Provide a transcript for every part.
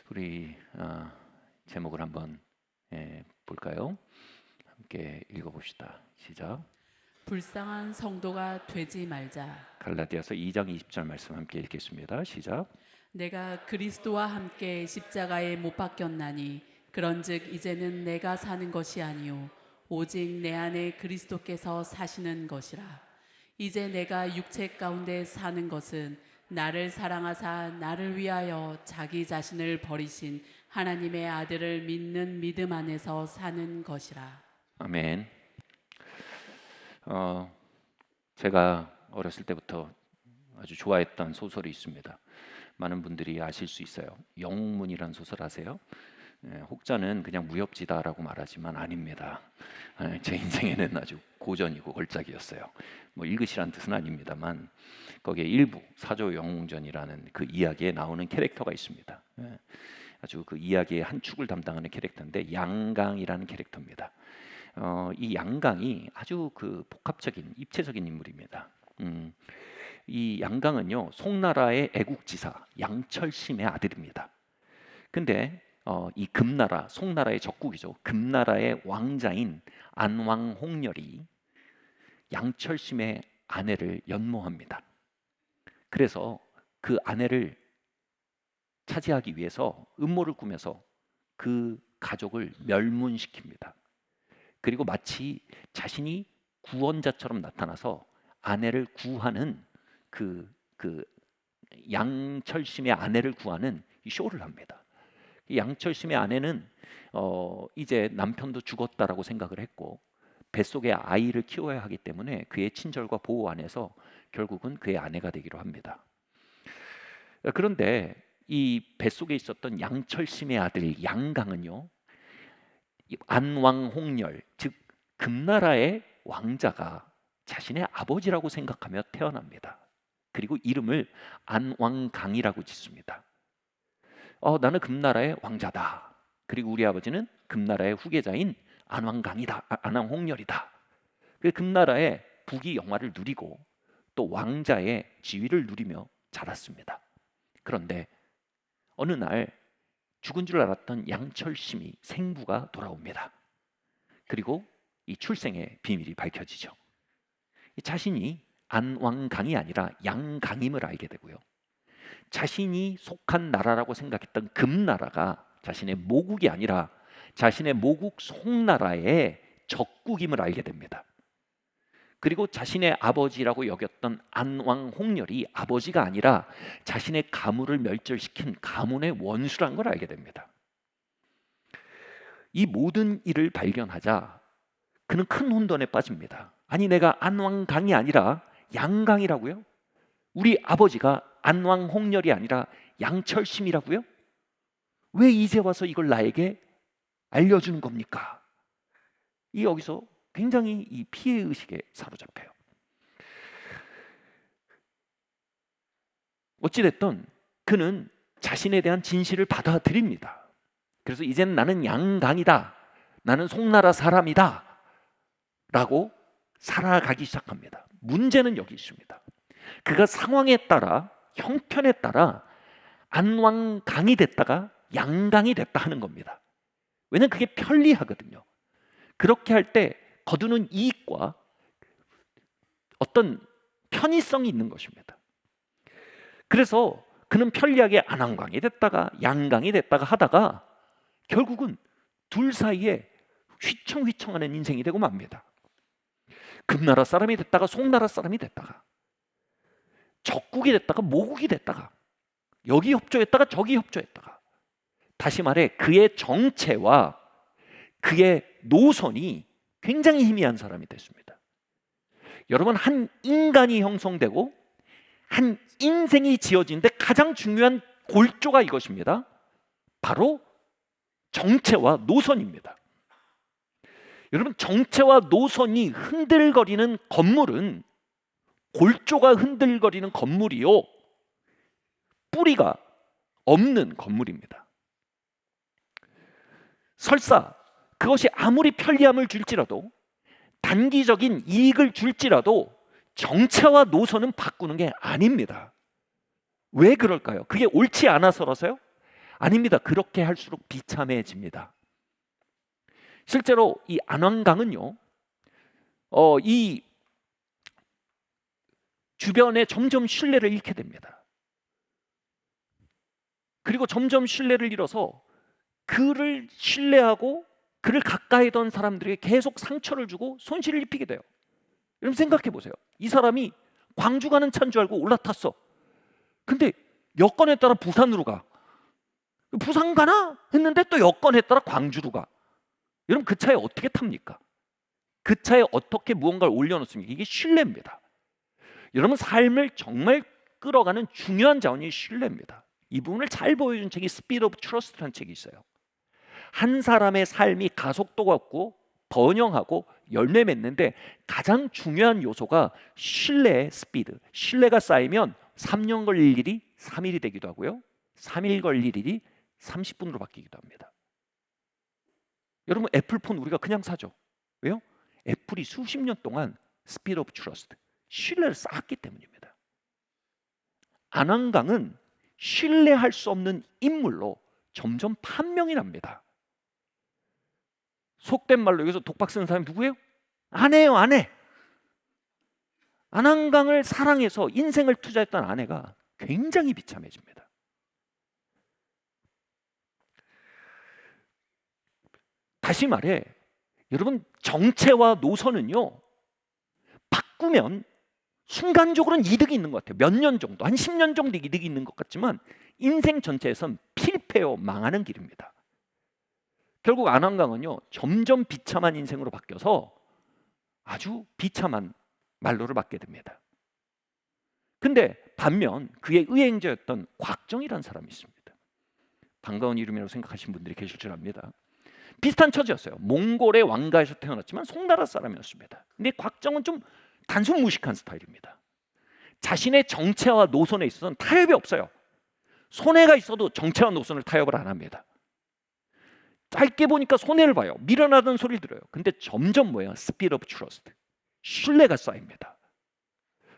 우리 제목을 한번 볼까요? 함께 읽어봅시다. 시작. 불쌍한 성도가 되지 말자. 갈라디아서 2장 20절 말씀 함께 읽겠습니다. 시작. 내가 그리스도와 함께 십자가에 못 박혔나니 그런즉 이제는 내가 사는 것이 아니요 오직 내 안에 그리스도께서 사시는 것이라. 이제 내가 육체 가운데 사는 것은 나를 사랑하사 나를 위하여 자기 자신을 버리신 하나님의 아들을 믿는 믿음 안에서 사는 것이라. 아멘. 제가 어렸을 때부터 아주 좋아했던 소설이 있습니다. 많은 분들이 아실 수 있어요. 영웅문이라는 소설 아세요? 혹자는 그냥 무협지다라고 말하지만 아닙니다. 제 인생에는 아주 고전이고 걸작이었어요. 뭐 읽으시란 뜻은 아닙니다만 거기에 일부 사조 영웅전이라는 그 이야기에 나오는 캐릭터가 있습니다. 아주 그 이야기의 한 축을 담당하는 캐릭터인데 양강이라는 캐릭터입니다. 이 양강이 아주 그 복합적인 입체적인 인물입니다. 이 양강은요 송나라의 애국지사 양철심의 아들입니다. 근데 이 금나라, 송나라의 적국이죠. 금나라의 왕자인 안왕홍렬이 양철심의 아내를 연모합니다. 그래서 그 아내를 차지하기 위해서 음모를 꾸며서 그 가족을 멸문시킵니다. 그리고 마치 자신이 구원자처럼 나타나서 아내를 구하는 그 양철심의 아내를 구하는 이 쇼를 합니다. 양철심의 아내는 이제 남편도 죽었다라고 생각을 했고 뱃속에 아이를 키워야 하기 때문에 그의 친절과 보호 안에서 결국은 그의 아내가 되기로 합니다. 그런데 이 뱃속에 있었던 양철심의 아들 양강은요 안왕홍렬 즉 금나라의 왕자가 자신의 아버지라고 생각하며 태어납니다. 그리고 이름을 안왕강이라고 짓습니다. 나는 금나라의 왕자다. 그리고 우리 아버지는 금나라의 후계자인 안왕강이다. 안왕홍렬이다. 그 금나라의 부귀 영화를 누리고 또 왕자의 지위를 누리며 자랐습니다. 그런데 어느 날 죽은 줄 알았던 양철심이 생부가 돌아옵니다. 그리고 이 출생의 비밀이 밝혀지죠. 자신이 안왕강이 아니라 양강임을 알게 되고요. 자신이 속한 나라라고 생각했던 금나라가 자신의 모국이 아니라 자신의 모국 송나라의 적국임을 알게 됩니다. 그리고 자신의 아버지라고 여겼던 안왕홍렬이 아버지가 아니라 자신의 가문을 멸절시킨 가문의 원수란 걸 알게 됩니다. 이 모든 일을 발견하자 그는 큰 혼돈에 빠집니다. 아니 내가 안왕강이 아니라 양강이라고요? 우리 아버지가 안왕홍렬이 아니라 양철심이라고요? 왜 이제 와서 이걸 나에게 알려주는 겁니까? 여기서 굉장히 이 피해의식에 사로잡혀요. 어찌됐든 그는 자신에 대한 진실을 받아들입니다. 그래서 이제는 나는 양강이다. 나는 송나라 사람이다. 라고 살아가기 시작합니다. 문제는 여기 있습니다. 그가 상황에 따라 형편에 따라 안왕강이 됐다가 양강이 됐다 하는 겁니다. 왜냐하면 그게 편리하거든요. 그렇게 할 때 거두는 이익과 어떤 편의성이 있는 것입니다. 그래서 그는 편리하게 안왕강이 됐다가 양강이 됐다가 하다가 결국은 둘 사이에 휘청휘청하는 인생이 되고 맙니다. 금나라 사람이 됐다가 송나라 사람이 됐다가 적국이 됐다가 모국이 됐다가 여기 협조했다가 저기 협조했다가 다시 말해 그의 정체와 그의 노선이 굉장히 희미한 사람이 됐습니다. 여러분 한 인간이 형성되고 한 인생이 지어지는데 가장 중요한 골조가 이것입니다. 바로 정체와 노선입니다. 여러분 정체와 노선이 흔들거리는 건물은 골조가 흔들거리는 건물이요 뿌리가 없는 건물입니다. 설사 그것이 아무리 편리함을 줄지라도 단기적인 이익을 줄지라도 정체와 노선은 바꾸는 게 아닙니다. 왜 그럴까요? 그게 옳지 않아서라서요? 아닙니다. 그렇게 할수록 비참해집니다. 실제로 이 안왕강은요, 이 주변에 점점 신뢰를 잃게 됩니다. 그리고 점점 신뢰를 잃어서 그를 신뢰하고 그를 가까이 던 사람들에게 계속 상처를 주고 손실을 입히게 돼요. 여러분 생각해 보세요. 이 사람이 광주 가는 차인 줄 알고 올라탔어. 근데 여건에 따라 부산으로 가. 부산 가나 했는데 또 여건에 따라 광주로 가. 여러분 그 차에 어떻게 탑니까? 그 차에 어떻게 무언가를 올려놓습니까? 이게 신뢰입니다. 여러분 삶을 정말 끌어가는 중요한 자원이 신뢰입니다. 이 부분을 잘 보여준 책이 스피드 오브 트러스트라는 책이 있어요. 한 사람의 삶이 가속도가 없고 번영하고 열매 맺는데 가장 중요한 요소가 신뢰의 스피드. 신뢰가 쌓이면 3년 걸릴 일이 3일이 되기도 하고요. 3일 걸릴 일이 30분으로 바뀌기도 합니다. 여러분 애플폰 우리가 그냥 사죠. 왜요? 애플이 수십 년 동안 스피드 오브 트러스트, 신뢰를 쌓았기 때문입니다. 안왕강은 신뢰할 수 없는 인물로 점점 판명이 납니다. 속된 말로 여기서 독박 쓰는 사람이 누구예요? 아내예요, 아내. 안왕강을 사랑해서 인생을 투자했던 아내가 굉장히 비참해집니다. 다시 말해, 여러분 정체와 노선은요 바꾸면 순간적으로는 이득이 있는 것 같아요. 몇 년 정도, 한 10년 정도 이득이 있는 것 같지만 인생 전체에선 필패요, 망하는 길입니다. 결국 안왕강은요 점점 비참한 인생으로 바뀌어서 아주 비참한 말로를 맞게 됩니다. 근데 반면 그의 의행자였던 곽정이라는 사람이 있습니다. 반가운 이름이라고 생각하시는 분들이 계실 줄 압니다. 비슷한 처지였어요. 몽골의 왕가에서 태어났지만 송나라 사람이었습니다. 근데 곽정은 좀 단순 무식한 스타일입니다. 자신의 정체와 노선에 있어서는 타협이 없어요. 손해가 있어도 정체와 노선을 타협을 안 합니다. 짧게 보니까 손해를 봐요. 밀어나던 소리를 들어요. 근데 점점 뭐예요? 스피드 오브 트러스트, 신뢰가 쌓입니다.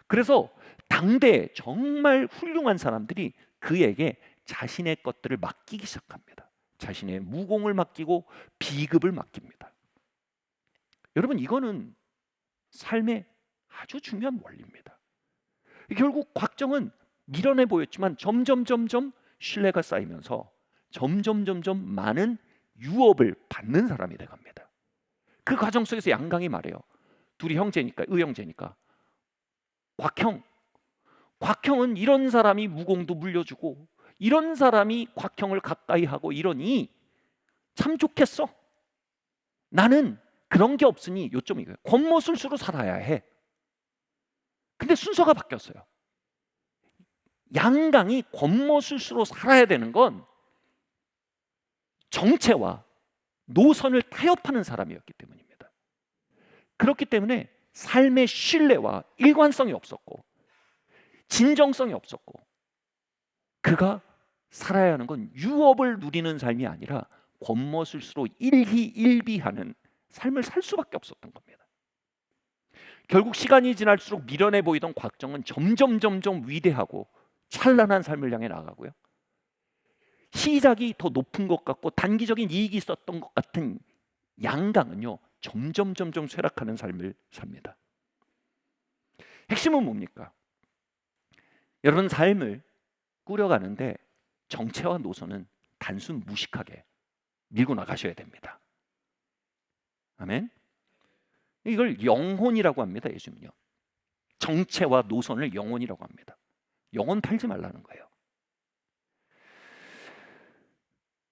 그래서 당대에 정말 훌륭한 사람들이 그에게 자신의 것들을 맡기기 시작합니다. 자신의 무공을 맡기고 비급을 맡깁니다. 여러분 이거는 삶의 아주 중요한 원리입니다. 결국 곽정은 밀어내 보였지만 점점 신뢰가 쌓이면서 점점 많은 유업을 받는 사람이 돼갑니다. 그 과정 속에서 양강이 말해요. 둘이 형제니까, 의형제니까. 곽형은 이런 사람이 무공도 물려주고 이런 사람이 곽형을 가까이 하고 이러니 참 좋겠어. 나는 그런 게 없으니 요점이 이거예요. 권모술수로 살아야 해. 근데 순서가 바뀌었어요. 양강이 권모술수로 살아야 되는 건 정체와 노선을 타협하는 사람이었기 때문입니다. 그렇기 때문에 삶의 신뢰와 일관성이 없었고 진정성이 없었고 그가 살아야 하는 건 유업을 누리는 삶이 아니라 권모술수로 일희일비하는 삶을 살 수밖에 없었던 겁니다. 결국 시간이 지날수록 미련해 보이던 곽정은 점점 위대하고 찬란한 삶을 향해 나아가고요. 시작이 더 높은 것 같고 단기적인 이익이 있었던 것 같은 양강은요 점점 쇠락하는 삶을 삽니다. 핵심은 뭡니까? 여러분 삶을 꾸려가는데 정체와 노선은 단순 무식하게 밀고 나가셔야 됩니다. 아멘. 이걸 영혼이라고 합니다. 예수님은요. 정체와 노선을 영혼이라고 합니다. 영혼 팔지 말라는 거예요.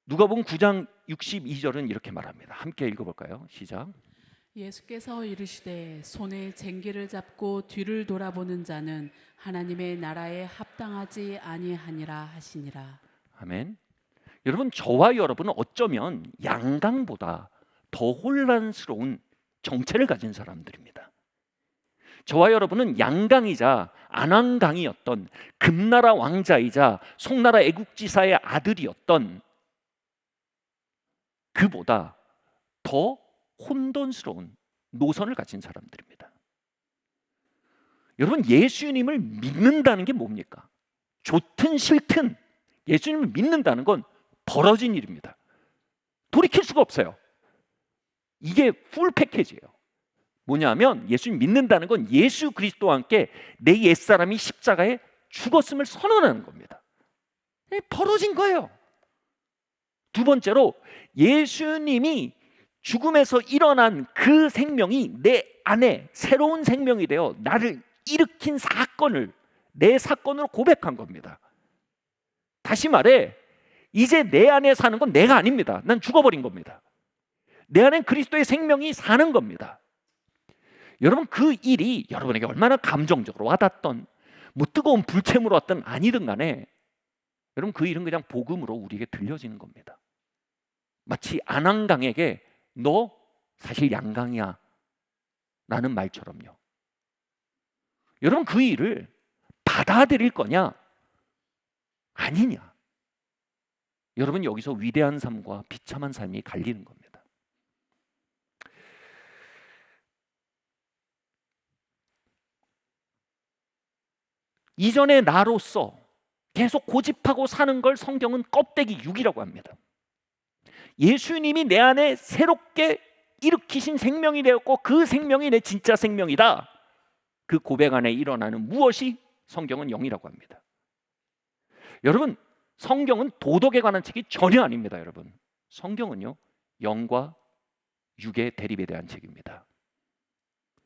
누가복음 9장 62절은 이렇게 말합니다. 함께 읽어볼까요? 시작. 예수께서 이르시되 손에 쟁기를 잡고 뒤를 돌아보는 자는 하나님의 나라에 합당하지 아니하니라 하시니라. 아멘. 여러분 저와 여러분은 어쩌면 양강보다 더 혼란스러운 정체를 가진 사람들입니다. 저와 여러분은 양강이자 안왕강이었던 금나라 왕자이자 송나라 애국지사의 아들이었던 그보다 더 혼돈스러운 노선을 가진 사람들입니다. 여러분 예수님을 믿는다는 게 뭡니까? 좋든 싫든 예수님을 믿는다는 건 벌어진 일입니다. 돌이킬 수가 없어요. 이게 풀 패키지예요. 뭐냐면 예수님 믿는다는 건 예수 그리스도와 함께 내 옛사람이 십자가에 죽었음을 선언하는 겁니다. 벌어진 거예요. 두 번째로 예수님이 죽음에서 일어난 그 생명이 내 안에 새로운 생명이 되어 나를 일으킨 사건을 내 사건으로 고백한 겁니다. 다시 말해 이제 내 안에 사는 건 내가 아닙니다. 난 죽어버린 겁니다. 내 안엔 그리스도의 생명이 사는 겁니다. 여러분 그 일이 여러분에게 얼마나 감정적으로 와닿던 뭐 뜨거운 불체으로 왔던 아니든 간에 여러분 그 일은 그냥 복음으로 우리에게 들려지는 겁니다. 마치 안한강에게 너 사실 양강이야 라는 말처럼요. 여러분 그 일을 받아들일 거냐 아니냐, 여러분 여기서 위대한 삶과 비참한 삶이 갈리는 겁니다. 이전의 나로서 계속 고집하고 사는 걸 성경은 껍데기 6이라고 합니다. 예수님이 내 안에 새롭게 일으키신 생명이 되었고 그 생명이 내 진짜 생명이다. 그 고백 안에 일어나는 무엇이 성경은 0이라고 합니다. 여러분 성경은 도덕에 관한 책이 전혀 아닙니다. 여러분 성경은요 0과 6의 대립에 대한 책입니다.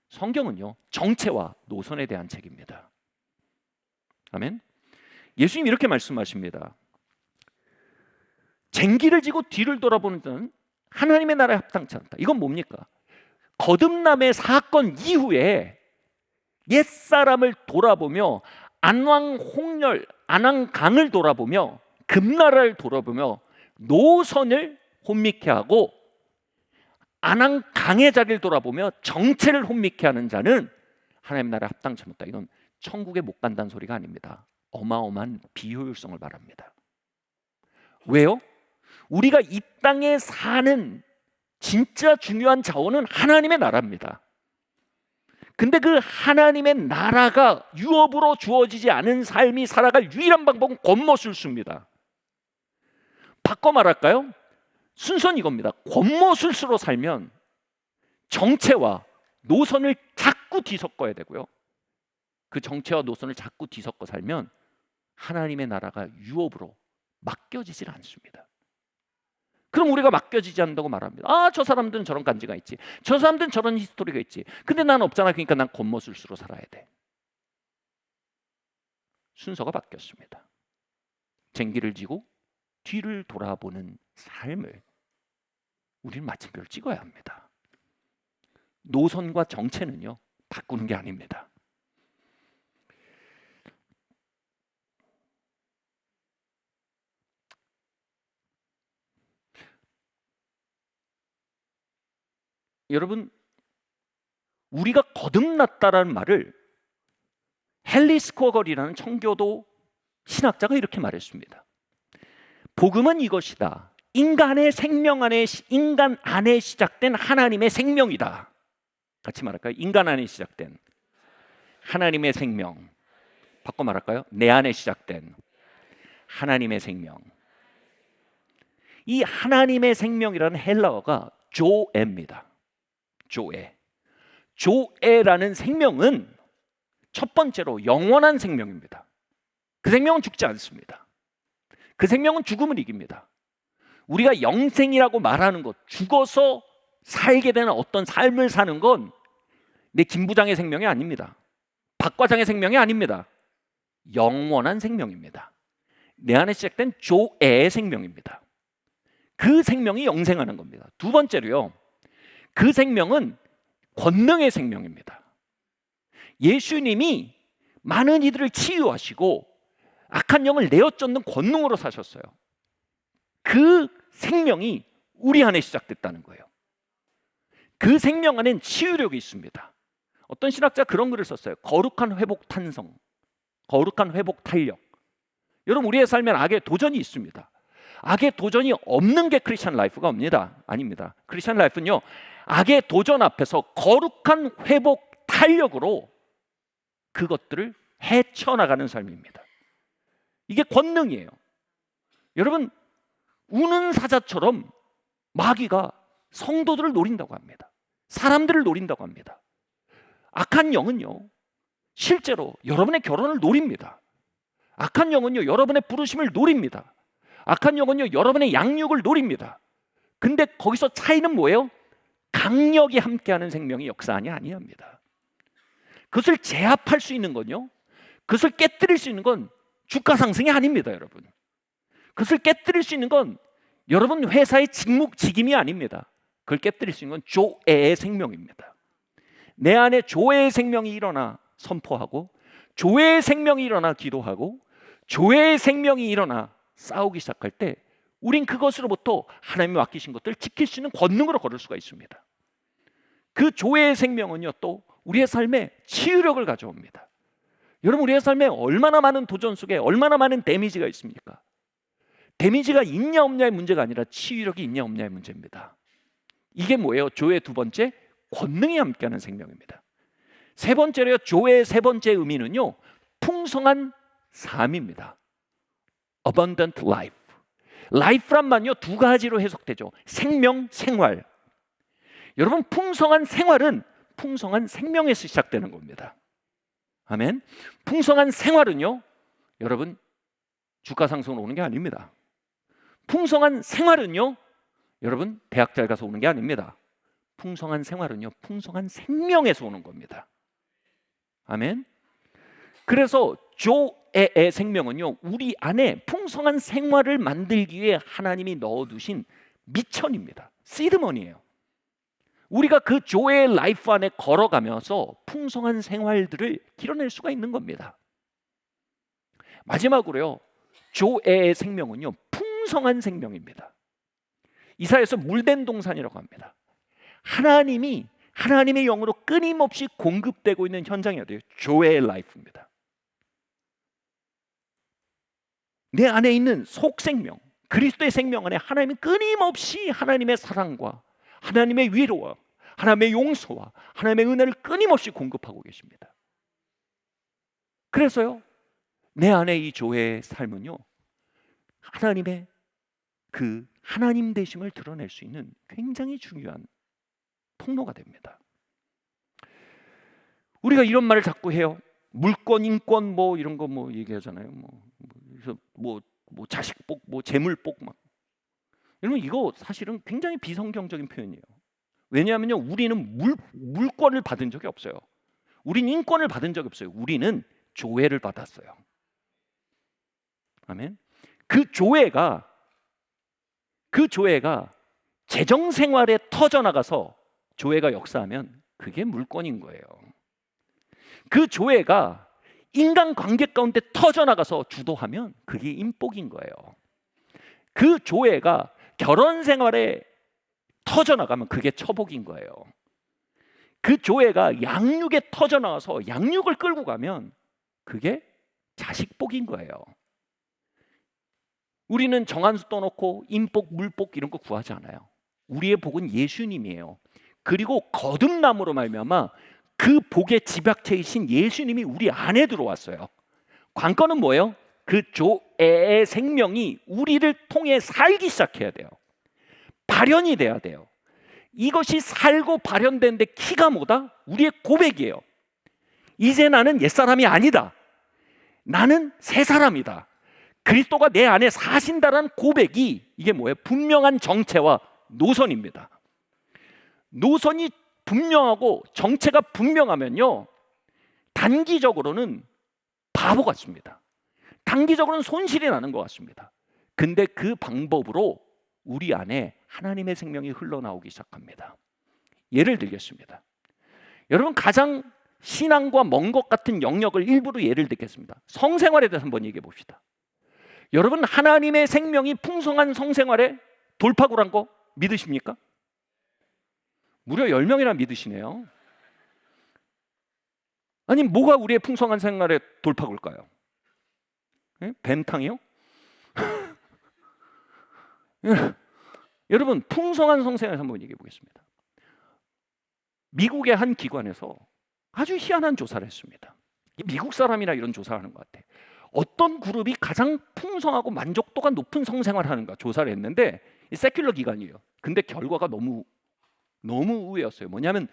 성경은요 정체와 노선에 대한 책입니다. 아멘. 예수님 이렇게 말씀하십니다. 쟁기를 지고 뒤를 돌아보는 자는 하나님의 나라에 합당치 않다. 이건 뭡니까? 거듭남의 사건 이후에 옛사람을 돌아보며 안왕 홍렬, 안왕강을 돌아보며 금나라를 돌아보며 노선을 혼미케 하고 안왕강의 자리를 돌아보며 정체를 혼미케 하는 자는 하나님 나라에 합당치 못하다. 이건 천국에 못 간다는 소리가 아닙니다. 어마어마한 비효율성을 말합니다. 왜요? 우리가 이 땅에 사는 진짜 중요한 자원은 하나님의 나라입니다. 근데 그 하나님의 나라가 유업으로 주어지지 않은 삶이 살아갈 유일한 방법은 권모술수입니다. 바꿔 말할까요? 순서는 이겁니다. 권모술수로 살면 정체와 노선을 자꾸 뒤섞어야 되고요. 그 정체와 노선을 자꾸 뒤섞어 살면 하나님의 나라가 유업으로 맡겨지질 않습니다. 그럼 우리가 맡겨지지 않는다고 말합니다. 아, 저 사람들은 저런 간지가 있지. 저 사람들은 저런 히스토리가 있지. 근데 난 없잖아. 그러니까 난 겉멋술수로 살아야 돼. 순서가 바뀌었습니다. 쟁기를 지고 뒤를 돌아보는 삶을 우리는 마침표를 찍어야 합니다. 노선과 정체는요 바꾸는 게 아닙니다. 여러분 우리가 거듭났다라는 말을 헨리 스코걸이라는 청교도 신학자가 이렇게 말했습니다. 복음은 이것이다. 인간 안에 시작된 하나님의 생명이다. 같이 말할까요? 인간 안에 시작된 하나님의 생명. 바꿔 말할까요? 내 안에 시작된 하나님의 생명. 이 하나님의 생명이라는 헬라어가 조에입니다. 조에라는 생명은 첫 번째로 영원한 생명입니다. 그 생명은 죽지 않습니다. 그 생명은 죽음을 이깁니다. 우리가 영생이라고 말하는 것, 죽어서 살게 되는 어떤 삶을 사는 건 내 김부장의 생명이 아닙니다. 박 과장의 생명이 아닙니다. 영원한 생명입니다. 내 안에 시작된 조에의 생명입니다. 그 생명이 영생하는 겁니다. 두 번째로요, 그 생명은 권능의 생명입니다. 예수님이 많은 이들을 치유하시고 악한 영을 내어쫓는 권능으로 사셨어요. 그 생명이 우리 안에 시작됐다는 거예요. 그 생명 안엔 치유력이 있습니다. 어떤 신학자 그런 글을 썼어요. 거룩한 회복 탄성, 거룩한 회복 탄력. 여러분 우리의 삶엔 악의 도전이 있습니다. 악의 도전이 없는 게 크리스천 라이프가 아닙니다. 크리스천 라이프는요, 악의 도전 앞에서 거룩한 회복 탄력으로 그것들을 헤쳐나가는 삶입니다. 이게 권능이에요. 여러분 우는 사자처럼 마귀가 성도들을 노린다고 합니다. 사람들을 노린다고 합니다. 악한 영은요, 실제로 여러분의 결혼을 노립니다. 악한 영은요, 여러분의 부르심을 노립니다. 악한 영은요, 여러분의 양육을 노립니다. 근데 거기서 차이는 뭐예요? 강력이 함께하는 생명이 역사하니 아니합니다. 그것을 제압할 수 있는 건요, 그것을 깨뜨릴 수 있는 건 주가 상승이 아닙니다, 여러분. 그것을 깨뜨릴 수 있는 건 여러분 회사의 직임이 아닙니다. 그걸 깨뜨릴 수 있는 건 조애의 생명입니다. 내 안에 조애의 생명이 일어나 선포하고, 조애의 생명이 일어나 기도하고, 조애의 생명이 일어나 싸우기 시작할 때 우린 그것으로부터 하나님이 맡기신 것들을 지킬 수 있는 권능으로 걸을 수가 있습니다. 그 조애의 생명은요, 또 우리의 삶에 치유력을 가져옵니다. 여러분, 우리의 삶에 얼마나 많은 도전 속에 얼마나 많은 데미지가 있습니까? 데미지가 있냐 없냐의 문제가 아니라 치유력이 있냐 없냐의 문제입니다. 이게 뭐예요? 조의 두 번째, 권능이 함께하는 생명입니다. 세 번째로요, 조의 세 번째 의미는요, 풍성한 삶입니다. Abundant life. life란 말은요, 두 가지로 해석되죠. 생명, 생활. 여러분, 풍성한 생활은 풍성한 생명에서 시작되는 겁니다. 아멘. 풍성한 생활은요, 여러분, 주가 상승으로 오는 게 아닙니다. 풍성한 생활은요, 여러분, 대학 잘 가서 오는 게 아닙니다. 풍성한 생활은요, 풍성한 생명에서 오는 겁니다. 아멘. 그래서 조의 생명은요, 우리 안에 풍성한 생활을 만들기 위해 하나님이 넣어두신 미천입니다. 시드머니예요. 우리가 그 조의 라이프 안에 걸어가면서 풍성한 생활들을 길어낼 수가 있는 겁니다. 마지막으로요, 조의 생명은요, 풍성한 생명입니다. 이사야에서 물된 동산이라고 합니다. 하나님이 하나님의 영으로 끊임없이 공급되고 있는 현장이 어디예요? 조의 라이프입니다. 내 안에 있는 속생명, 그리스도의 생명 안에 하나님이 끊임없이 하나님의 사랑과 하나님의 위로와 하나님의 용서와 하나님의 은혜를 끊임없이 공급하고 계십니다. 그래서요, 내 안에 이 조의 삶은요, 하나님의 그 하나님 되심을 드러낼 수 있는 굉장히 중요한 통로가 됩니다. 우리가 이런 말을 자꾸 해요. 물권, 인권 뭐 이런 거 뭐 얘기하잖아요. 그래서 뭐 자식복, 뭐 재물복 막. 여러분, 이거 사실은 굉장히 비성경적인 표현이에요. 왜냐하면요, 우리는 물권을 받은 적이 없어요. 우리는 인권을 받은 적이 없어요. 우리는 조회를 받았어요. 아멘. 그 조회가 재정 생활에 터져나가서 조회가 역사하면 그게 물권인 거예요. 그 조회가 인간 관계 가운데 터져나가서 주도하면 그게 인복인 거예요. 그 조회가 결혼 생활에 터져나가면 그게 처복인 거예요. 그 조회가 양육에 터져나와서 양육을 끌고 가면 그게 자식복인 거예요. 우리는 정한수 떠놓고 인복, 물복 이런 거 구하지 않아요. 우리의 복은 예수님이에요. 그리고 거듭남으로 말미암아 그 복의 집약체이신 예수님이 우리 안에 들어왔어요. 관건은 뭐예요? 그 조의 생명이 우리를 통해 살기 시작해야 돼요. 발현이 돼야 돼요. 이것이 살고 발현되는데 키가 뭐다? 우리의 고백이에요. 이제 나는 옛사람이 아니다. 나는 새 사람이다. 그리스도가 내 안에 사신다라는 고백이, 이게 뭐예요? 분명한 정체와 노선입니다. 노선이 분명하고 정체가 분명하면요, 단기적으로는 바보 같습니다. 단기적으로는 손실이 나는 것 같습니다. 근데 그 방법으로 우리 안에 하나님의 생명이 흘러나오기 시작합니다. 예를 들겠습니다. 여러분, 가장 신앙과 먼 것 같은 영역을 일부러 예를 들겠습니다. 성생활에 대해서 한번 얘기해 봅시다. 여러분, 하나님의 생명이 풍성한 성생활에 돌파구란 거 믿으십니까? 무려 10명이나 믿으시네요. 아니, 뭐가 우리의 풍성한 생활에 돌파구일까요? 뱀탕이요? 여러분, 풍성한 성생활 한번 얘기해 보겠습니다. 미국의 한 기관에서 아주 희한한 조사를 했습니다. 미국 사람이나 이런 조사를 하는 것 같아요. 어떤 그룹이 가장 풍성하고 만족도가 높은 성생활을 하는가 조사를 했는데, 이 세큘러 기관이에요. 근데 결과가 너무 의외였어요. 뭐냐면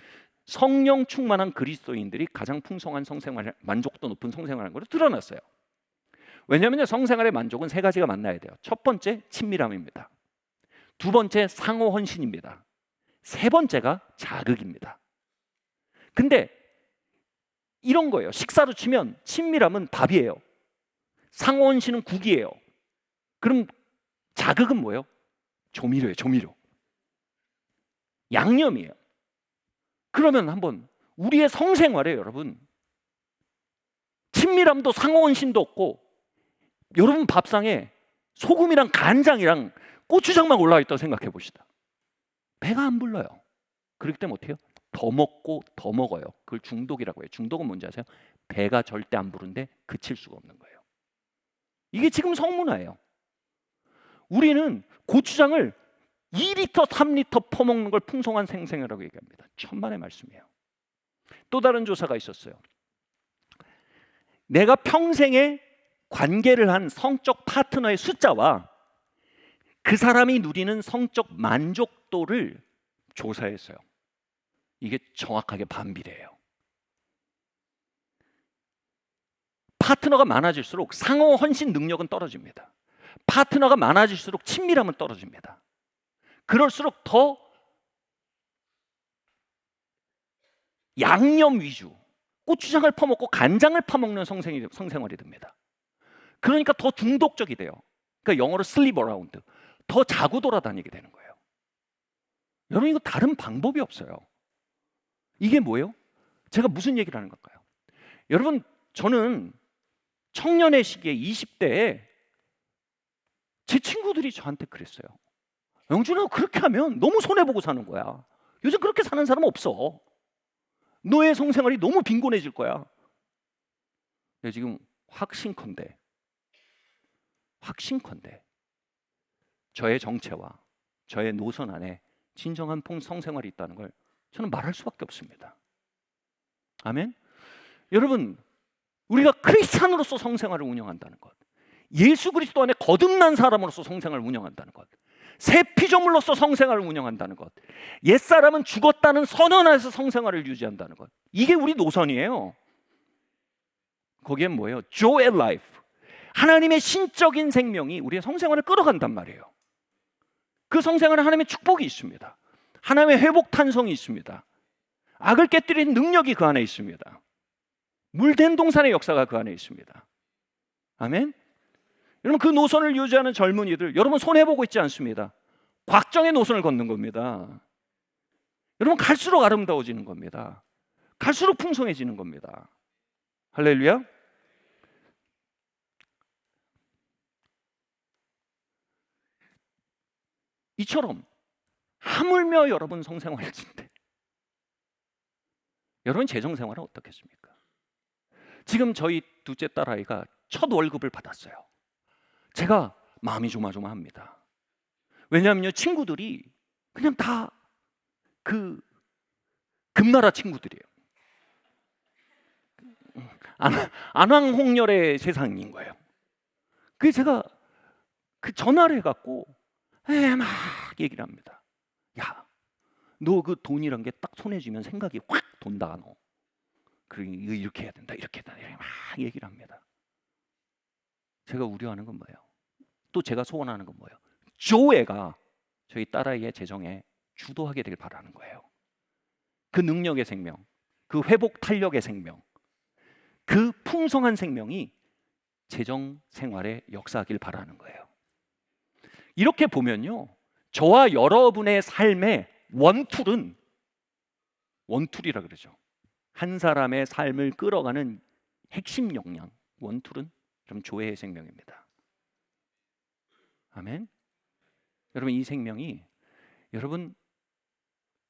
성령 충만한 그리스도인들이 가장 풍성한 성생활, 만족도 높은 성생활을 하는 걸 드러났어요. 왜냐하면 성생활의 만족은 세 가지가 만나야 돼요. 첫 번째 친밀함입니다. 두 번째 상호 헌신입니다. 세 번째가 자극입니다. 근데 이런 거예요. 식사로 치면 친밀함은 밥이에요. 상호 헌신은 국이에요. 그럼 자극은 뭐예요? 조미료예요. 조미료. 양념이에요. 그러면 한번 우리의 성생활에 여러분 친밀함도 상호 헌신도 없고 여러분 밥상에 소금이랑 간장이랑 고추장만 올라와 있다고 생각해 봅시다. 배가 안 불러요. 그렇기 때문에 어떻게 해요? 더 먹고 더 먹어요. 그걸 중독이라고 해요. 중독은 뭔지 아세요? 배가 절대 안 부른데 그칠 수가 없는 거예요. 이게 지금 성문화예요. 우리는 고추장을 2리터, 3리터 퍼먹는 걸 풍성한 생생이라고 얘기합니다. 천만의 말씀이에요. 또 다른 조사가 있었어요. 내가 평생에 관계를 한 성적 파트너의 숫자와 그 사람이 누리는 성적 만족도를 조사했어요. 이게 정확하게 반비례해요. 파트너가 많아질수록 상호 헌신 능력은 떨어집니다. 파트너가 많아질수록 친밀함은 떨어집니다. 그럴수록 더 양념 위주, 고추장을 퍼먹고 간장을 퍼먹는 성생활이 됩니다. 그러니까 더 중독적이 돼요. 그러니까 영어로 sleep around, 더 자고 돌아다니게 되는 거예요. 여러분, 이거 다른 방법이 없어요. 이게 뭐예요? 제가 무슨 얘기를 하는 걸까요? 여러분, 저는 청년의 시기에 20대에 제 친구들이 저한테 그랬어요. 영준아, 그렇게 하면 너무 손해보고 사는 거야. 요즘 그렇게 사는 사람 없어. 너의 성생활이 너무 빈곤해질 거야. 근데 지금 확신컨대 저의 정체와 저의 노선 안에 진정한 성생활이 있다는 걸 저는 말할 수밖에 없습니다. 아멘. 여러분, 우리가 크리스찬으로서 성생활을 운영한다는 것, 예수 그리스도 안에 거듭난 사람으로서 성생활을 운영한다는 것, 새 피조물로서 성생활을 운영한다는 것, 옛사람은 죽었다는 선언 안에서 성생활을 유지한다는 것, 이게 우리 노선이에요. 거기엔 뭐예요? Joy Life, 하나님의 신적인 생명이 우리의 성생활을 끌어간단 말이에요. 그 성생활에 하나님의 축복이 있습니다. 하나님의 회복 탄성이 있습니다. 악을 깨뜨리는 능력이 그 안에 있습니다. 물된 동산의 역사가 그 안에 있습니다. 아멘. 여러분, 그 노선을 유지하는 젊은이들, 여러분 손해보고 있지 않습니다. 곽정의 노선을 걷는 겁니다. 여러분, 갈수록 아름다워지는 겁니다. 갈수록 풍성해지는 겁니다. 할렐루야. 이처럼 하물며 여러분 성생활일 때 여러분 재정생활은 어떻겠습니까? 지금 저희 둘째 딸아이가 첫 월급을 받았어요. 제가 마음이 조마조마합니다. 왜냐하면요, 친구들이 그냥 다 그 금나라 친구들이에요. 안왕홍렬의 세상인 거예요. 그게 제가 그 전화를 해갖고 막 얘기를 합니다. 야, 너 그 돈이란 게 딱 손에 쥐면 생각이 확 돈다 너. 그러니 이거 이렇게 해야 된다, 이렇게 해야 된다, 이렇게 막 얘기를 합니다. 제가 우려하는 건 뭐예요? 또 제가 소원하는 건 뭐예요? 조회가 저희 딸아이의 재정에 주도하게 되길 바라는 거예요. 그 능력의 생명, 그 회복 탄력의 생명, 그 풍성한 생명이 재정 생활에 역사하길 바라는 거예요. 이렇게 보면요, 저와 여러분의 삶의 원툴이라 그러죠. 한 사람의 삶을 끌어가는 핵심 역량, 원툴은 좀 조회의 생명입니다. 아멘. 여러분, 이 생명이 여러분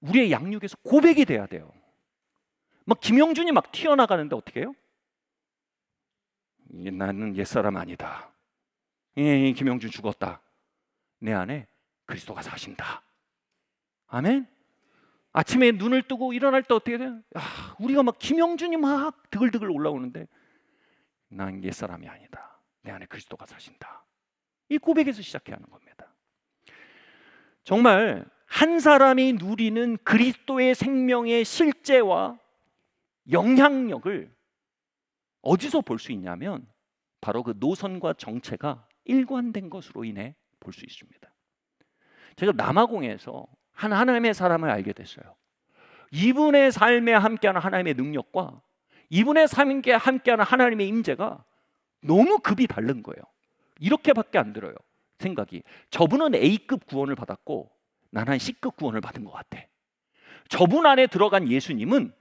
우리의 양육에서 고백이 돼야 돼요. 막 김영준이 막 튀어나가는데 어떻게 해요? 나는 옛사람 아니다. 김영준 죽었다. 내 안에 그리스도가 사신다. 아멘. 아침에 눈을 뜨고 일어날 때 어떻게 돼요? 우리가 막 김영준이 막 드글드글 올라오는데 난 옛사람이 아니다. 내 안에 그리스도가 사신다. 이 고백에서 시작해야 하는 겁니다. 정말 한 사람이 누리는 그리스도의 생명의 실제와 영향력을 어디서 볼 수 있냐면 바로 그 노선과 정체가 일관된 것으로 인해 볼 수 있습니다. 제가 남아공에서 한 하나님의 사람을 알게 됐어요. 이분의 삶에 함께하는 하나님의 능력과 이분의 삶에 함께하는 하나님의 임재가 너무 급이 다른 거예요. 이렇게밖에 안 들어요. 생각이. 저분은 A급 구원을 받았고 나는 한 C급 구원을 받은 것 같아. 저분 안에 들어간 예수님은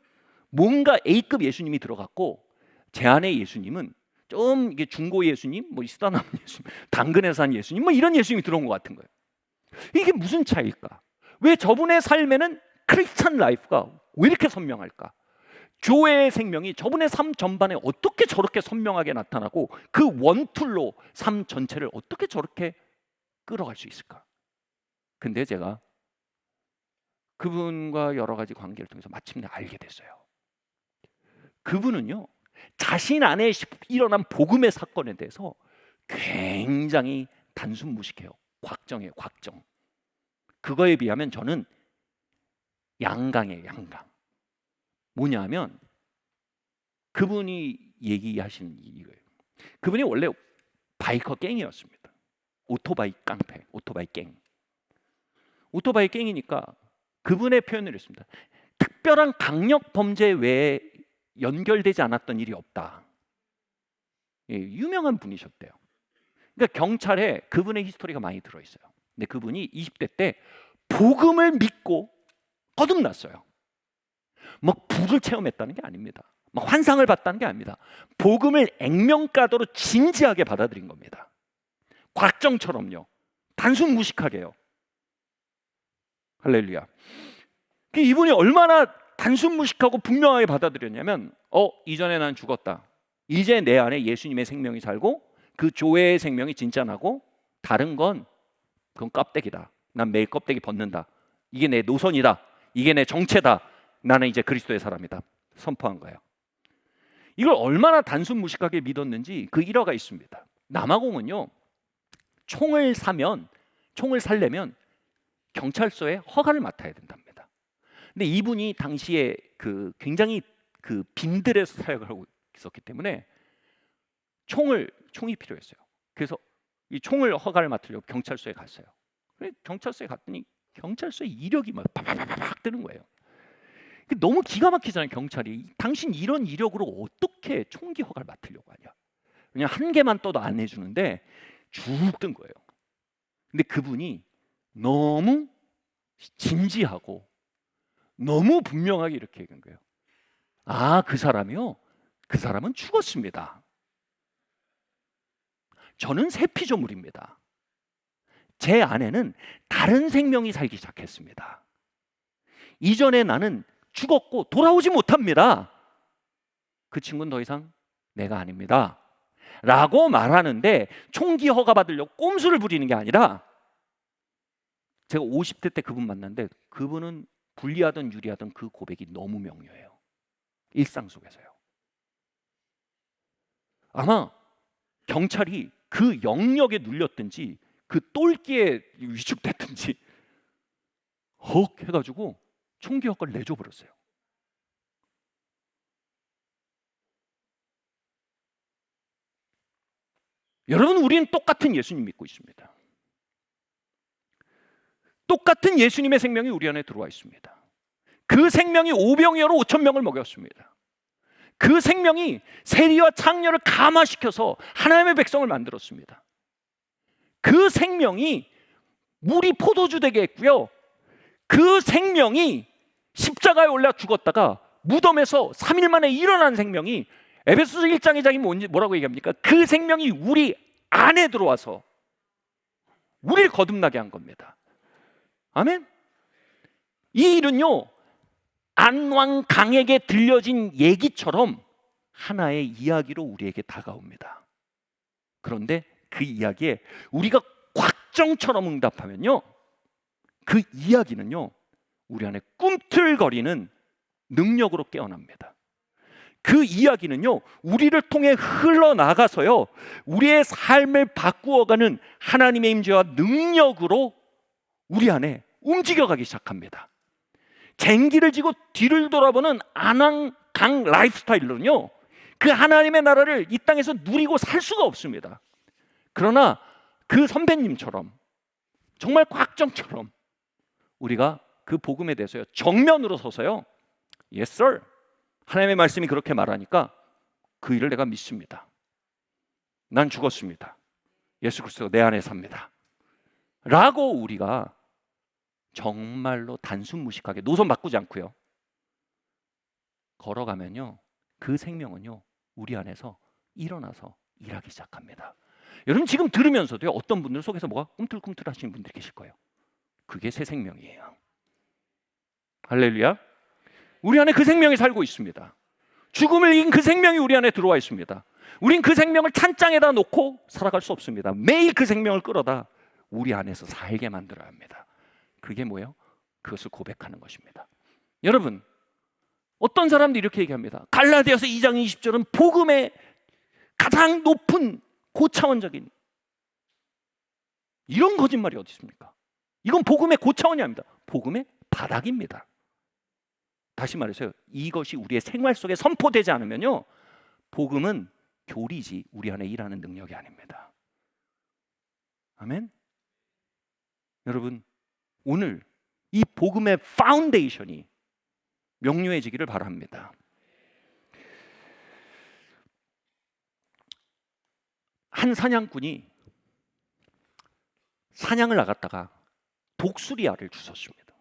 뭔가 A급 예수님이 들어갔고 제 안에 예수님은 좀 이게 중고 예수님, 뭐 이스다 남은 예수님, 당근에 산 예수님, 뭐 이런 예수님이 들어온 것 같은 거예요. 이게 무슨 차이일까? 왜 저분의 삶에는 크리스찬 라이프가 왜 이렇게 선명할까? 교회의 생명이 저분의 삶 전반에 어떻게 저렇게 선명하게 나타나고 그 원툴로 삶 전체를 어떻게 저렇게 끌어갈 수 있을까? 근데 제가 그분과 여러 가지 관계를 통해서 마침내 알게 됐어요. 그분은요, 자신 안에 일어난 복음의 사건에 대해서 굉장히 단순 무식해요. 곽정이에요, 곽정. 그거에 비하면 저는 양강이에요, 양강. 뭐냐면 그분이 얘기하신 이거예요. 그분이 원래 바이커 갱이었습니다. 오토바이 깡패, 오토바이 갱. 오토바이 갱이니까 그분의 표현을 했습니다. 특별한 강력 범죄 외에 연결되지 않았던 일이 없다. 예, 유명한 분이셨대요. 그러니까 경찰에 그분의 히스토리가 많이 들어있어요. 근데 그분이 20대 때 복음을 믿고 거듭났어요. 막 불을 체험했다는 게 아닙니다. 막 환상을 봤다는 게 아닙니다. 복음을 액면가도로 진지하게 받아들인 겁니다. 곽정처럼요. 단순 무식하게요. 할렐루야. 이분이 얼마나 단순 무식하고 분명하게 받아들였냐면 이전에 난 죽었다. 이제 내 안에 예수님의 생명이 살고 그 교회의 생명이 진짜 나고 다른 건 그건 껍데기다. 난 매일 껍데기 벗는다. 이게 내 노선이다. 이게 내 정체다. 나는 이제 그리스도의 사람이다. 선포한 거예요. 이걸 얼마나 단순 무식하게 믿었는지 그 일화가 있습니다. 남아공은요, 총을 살려면 경찰서에 허가를 맡아야 된답니다. 근데 이분이 당시에 굉장히 빈들에서 사역을 하고 있었기 때문에 총이 필요했어요. 그래서 이 총을 허가를 맡으려고 경찰서에 갔어요. 경찰서에 갔더니 경찰서에 이력이 막 팍팍팍 뜨는 거예요. 너무 기가 막히잖아요. 경찰이 당신 이런 이력으로 어떻게 총기 허가를 맡으려고 하냐. 그냥 한 개만 떠도 안 해주는데 쭉 뜬 거예요. 근데 그분이 너무 진지하고 너무 분명하게 이렇게 얘기한 거예요. 그 사람이요? 그 사람은 죽었습니다. 저는 새 피조물입니다. 제 안에는 다른 생명이 살기 시작했습니다. 이전에 나는 죽었고 돌아오지 못합니다. 그 친구는 더 이상 내가 아닙니다. 라고 말하는데 총기 허가 받으려고 꼼수를 부리는 게 아니라, 제가 50대 때 그분 만났는데 그분은 불리하든 유리하든 그 고백이 너무 명료해요. 일상 속에서요. 아마 경찰이 그 영역에 눌렸든지 그 똘끼에 위축됐든지 헉 해가지고 총기 허가를 내줘 버렸어요. 여러분, 우리는 똑같은 예수님 믿고 있습니다. 똑같은 예수님의 생명이 우리 안에 들어와 있습니다. 그 생명이 오병이어로 5천 명을 먹였습니다. 그 생명이 세리와 창녀를 감화시켜서 하나님의 백성을 만들었습니다. 그 생명이 물이 포도주 되게 했고요. 그 생명이 십자가에 올라 죽었다가 무덤에서 3일 만에 일어난 생명이, 에베소서 1장이 뭐라고 얘기합니까? 그 생명이 우리 안에 들어와서 우리를 거듭나게 한 겁니다. 아멘. 이 일은요, 안왕강에게 들려진 얘기처럼 하나의 이야기로 우리에게 다가옵니다. 그런데 그 이야기에 우리가 곽정처럼 응답하면요, 그 이야기는요 우리 안에 꿈틀거리는 능력으로 깨어납니다. 그 이야기는요, 우리를 통해 흘러나가서요, 우리의 삶을 바꾸어가는 하나님의 임재와 능력으로 우리 안에 움직여가기 시작합니다. 쟁기를 지고 뒤를 돌아보는 아난강 라이프스타일로는요, 그 하나님의 나라를 이 땅에서 누리고 살 수가 없습니다. 그러나 그 선배님처럼, 정말 곽정처럼 우리가 그 복음에 대해서요, 정면으로 서서요, Yes sir, 하나님의 말씀이 그렇게 말하니까 그 일을 내가 믿습니다. 난 죽었습니다. 예수 그리스도가 내 안에 삽니다. 라고 우리가 정말로 단순무식하게 노선 바꾸지 않고요, 걸어가면요, 그 생명은요, 우리 안에서 일어나서 일하기 시작합니다. 여러분 지금 들으면서도요, 어떤 분들 속에서 뭐가 꿈틀꿈틀 하시는 분들이 계실 거예요. 그게 새 생명이에요. 할렐루야. 우리 안에 그 생명이 살고 있습니다. 죽음을 이긴 그 생명이 우리 안에 들어와 있습니다. 우린 그 생명을 찬장에다 놓고 살아갈 수 없습니다. 매일 그 생명을 끌어다 우리 안에서 살게 만들어야 합니다. 그게 뭐예요? 그것을 고백하는 것입니다. 여러분, 어떤 사람들이 이렇게 얘기합니다. 갈라디아서 2장 20절은 복음의 가장 높은 고차원적인, 이런 거짓말이 어디 있습니까? 이건 복음의 고차원이 아닙니다. 복음의 바닥입니다. 다시 말해서요, 이것이 우리의 생활 속에 선포되지 않으면요, 복음은 교리지 우리 안에 일하는 능력이 아닙니다. 아멘. 여러분, 오늘 이 복음의 파운데이션이 명료해지기를 바랍니다. 한 사냥꾼이 사냥을 나갔다가 독수리알을 주웠습니다.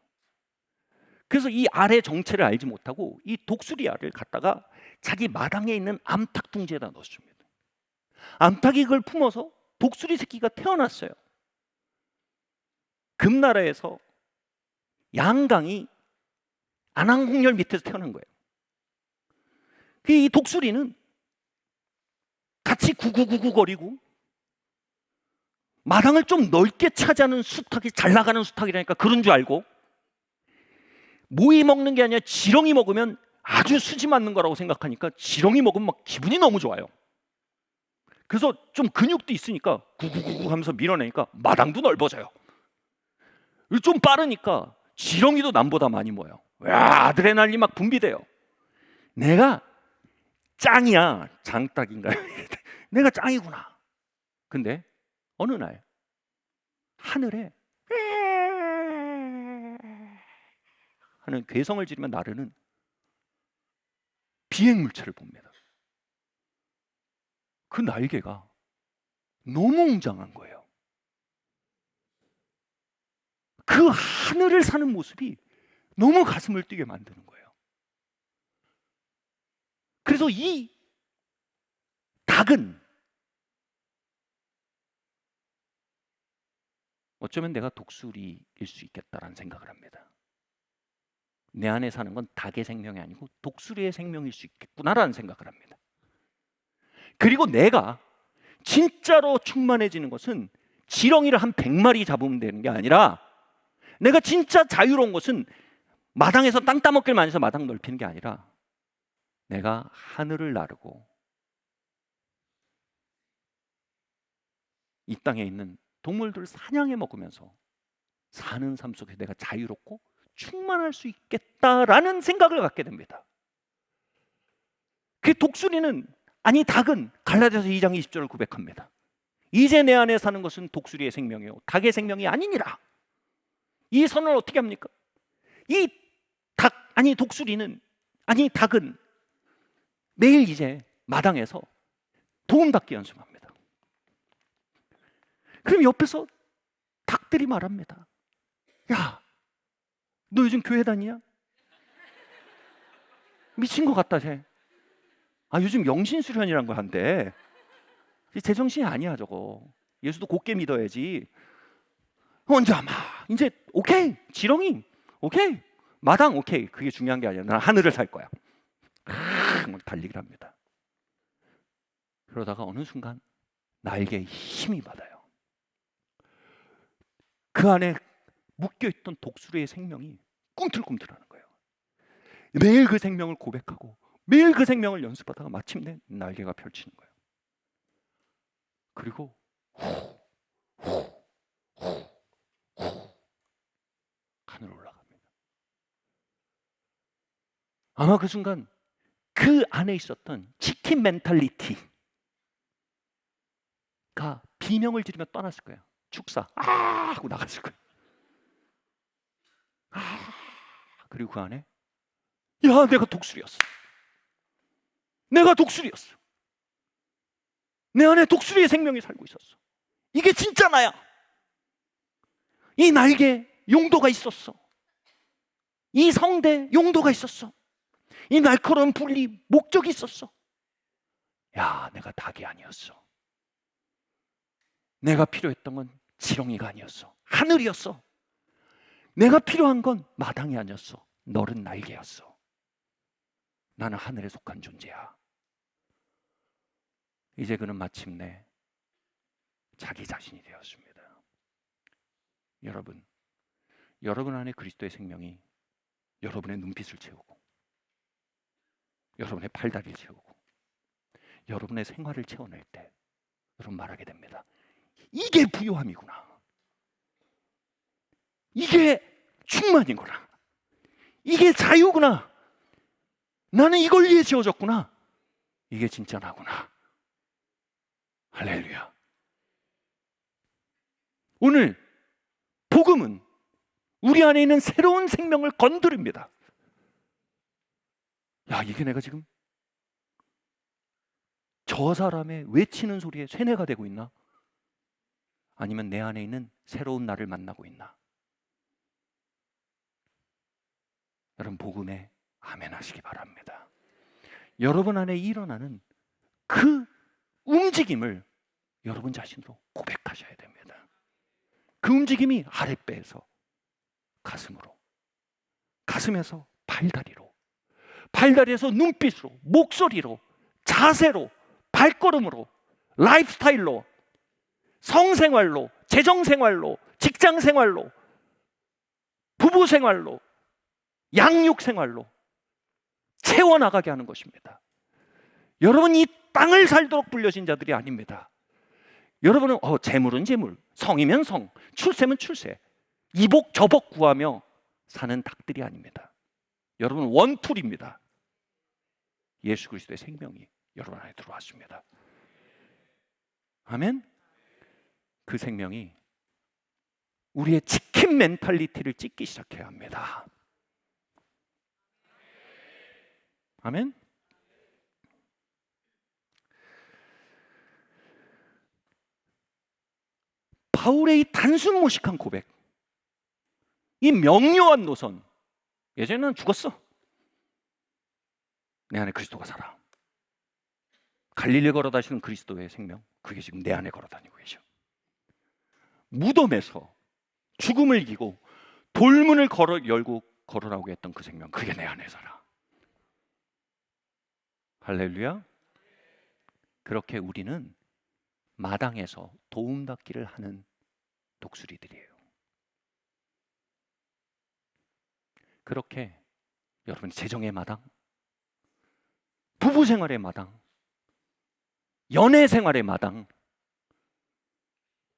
그래서 이 알의 정체를 알지 못하고 이 독수리알을 갖다가 자기 마당에 있는 암탉 둥지에다 넣었습니다. 암탉이 그걸 품어서 독수리 새끼가 태어났어요. 금나라에서 양강이 안항공열 밑에서 태어난 거예요. 이 독수리는 같이 구구구구 거리고 마당을 좀 넓게 차지하는 수탉이 잘 나가는 수탉이라니까 그런 줄 알고, 모이 먹는 게 아니라 지렁이 먹으면 아주 수지 맞는 거라고 생각하니까 지렁이 먹으면 막 기분이 너무 좋아요. 그래서 좀 근육도 있으니까 구구구구 하면서 밀어내니까 마당도 넓어져요. 좀 빠르니까 지렁이도 남보다 많이 모여요. 와, 아드레날린 막 분비돼요. 내가 짱이야. 장딱인가요? 내가 짱이구나. 근데 어느 날 하늘에 하는 괴성을 지르며 나르는 비행물체를 봅니다. 그 날개가 너무 웅장한 거예요. 그 하늘을 사는 모습이 너무 가슴을 뛰게 만드는 거예요. 그래서 이 닭은 어쩌면 내가 독수리일 수 있겠다라는 생각을 합니다. 내 안에 사는 건 닭의 생명이 아니고 독수리의 생명일 수 있겠구나라는 생각을 합니다. 그리고 내가 진짜로 충만해지는 것은 지렁이를 한 100마리 잡으면 되는 게 아니라, 내가 진짜 자유로운 것은 마당에서 땅 따먹기를 많이 해서 마당 넓히는 게 아니라, 내가 하늘을 나르고 이 땅에 있는 동물들을 사냥해 먹으면서 사는 삶 속에 내가 자유롭고 충만할 수 있겠다라는 생각을 갖게 됩니다. 그 독수리는, 아니 닭은 갈라디아서 2장 20절을 고백합니다. 이제 내 안에 사는 것은 독수리의 생명이요 닭의 생명이 아니니라. 이 선을 어떻게 합니까? 이 닭, 아니 독수리는, 아니 닭은 매일 이제 마당에서 도움닫기 연습합니다. 그럼 옆에서 닭들이 말합니다. 야, 너 요즘 교회 다니냐? 미친 것 같다 쟤. 아, 요즘 영신수련이란 거 한대. 제정신이 아니야 저거. 예수도 곧게 믿어야지. 언제 아마 이제 오케이, 지렁이 오케이, 마당 오케이. 그게 중요한 게 아니야. 난 하늘을 살 거야. 막 달리기를 합니다. 그러다가 어느 순간 날개에 힘이 받아요. 그 안에 묶여있던 독수리의 생명이 꿈틀꿈틀하는 거예요. 매일 그 생명을 고백하고 매일 그 생명을 연습하다가 마침내 날개가 펼치는 거예요. 그리고 하늘로 올라갑니다. 아마 그 순간 그 안에 있었던 치킨 멘탈리티가 비명을 지르며 떠났을 거예요. 축사 하고 나갔을 거예요. 그리고 그 안에 야, 내가 독수리였어. 내가 독수리였어. 내 안에 독수리의 생명이 살고 있었어. 이게 진짜 나야. 이 날개 용도가 있었어. 이 성대 용도가 있었어. 이 날카로운 분리 목적이 있었어. 야, 내가 닭이 아니었어. 내가 필요했던 건 지렁이가 아니었어. 하늘이었어. 내가 필요한 건 마당이 아니었어. 너른 날개였어. 나는 하늘에 속한 존재야. 이제 그는 마침내 자기 자신이 되었습니다. 여러분 안에 그리스도의 생명이 여러분의 눈빛을 채우고 여러분의 팔다리를 채우고 여러분의 생활을 채워낼 때 여러분 말하게 됩니다. 이게 부요함이구나. 이게 충만이구나. 이게 자유구나. 나는 이걸 위해 지어졌구나. 이게 진짜 나구나. 할렐루야. 오늘 복음은 우리 안에 있는 새로운 생명을 건드립니다. 야, 이게 내가 지금 저 사람의 외치는 소리에 세뇌가 되고 있나? 아니면 내 안에 있는 새로운 나를 만나고 있나? 여러분 복음에 아멘 하시기 바랍니다. 여러분 안에 일어나는 그 움직임을 여러분 자신으로 고백하셔야 됩니다. 그 움직임이 아랫배에서 가슴으로, 가슴에서 팔다리로, 팔다리에서 눈빛으로, 목소리로, 자세로, 발걸음으로, 라이프스타일로, 성생활로, 재정생활로, 직장생활로, 부부생활로, 양육생활로 채워나가게 하는 것입니다. 여러분 이 땅을 살도록 불려진 자들이 아닙니다. 여러분은 재물은 재물, 성이면 성, 출세면 출세, 이복 저복 구하며 사는 닭들이 아닙니다. 여러분은 원툴입니다. 예수 그리스도의 생명이 여러분 안에 들어왔습니다. 아멘. 그 생명이 우리의 치킨 멘탈리티를 찢기 시작해야 합니다. 아멘. 바울의 이 단순 무식한 고백, 이 명료한 노선, 예전에는 죽었어. 내 안에 그리스도가 살아. 갈릴리 걸어다니는 그리스도의 생명, 그게 지금 내 안에 걸어다니고 계셔. 무덤에서 죽음을 이기고 돌문을 열고 걸어나오게 했던 그 생명, 그게 내 안에 살아. 할렐루야. 그렇게 우리는 마당에서 도움받기를 하는 독수리들이에요. 그렇게 여러분 재정의 마당, 부부 생활의 마당, 연애 생활의 마당,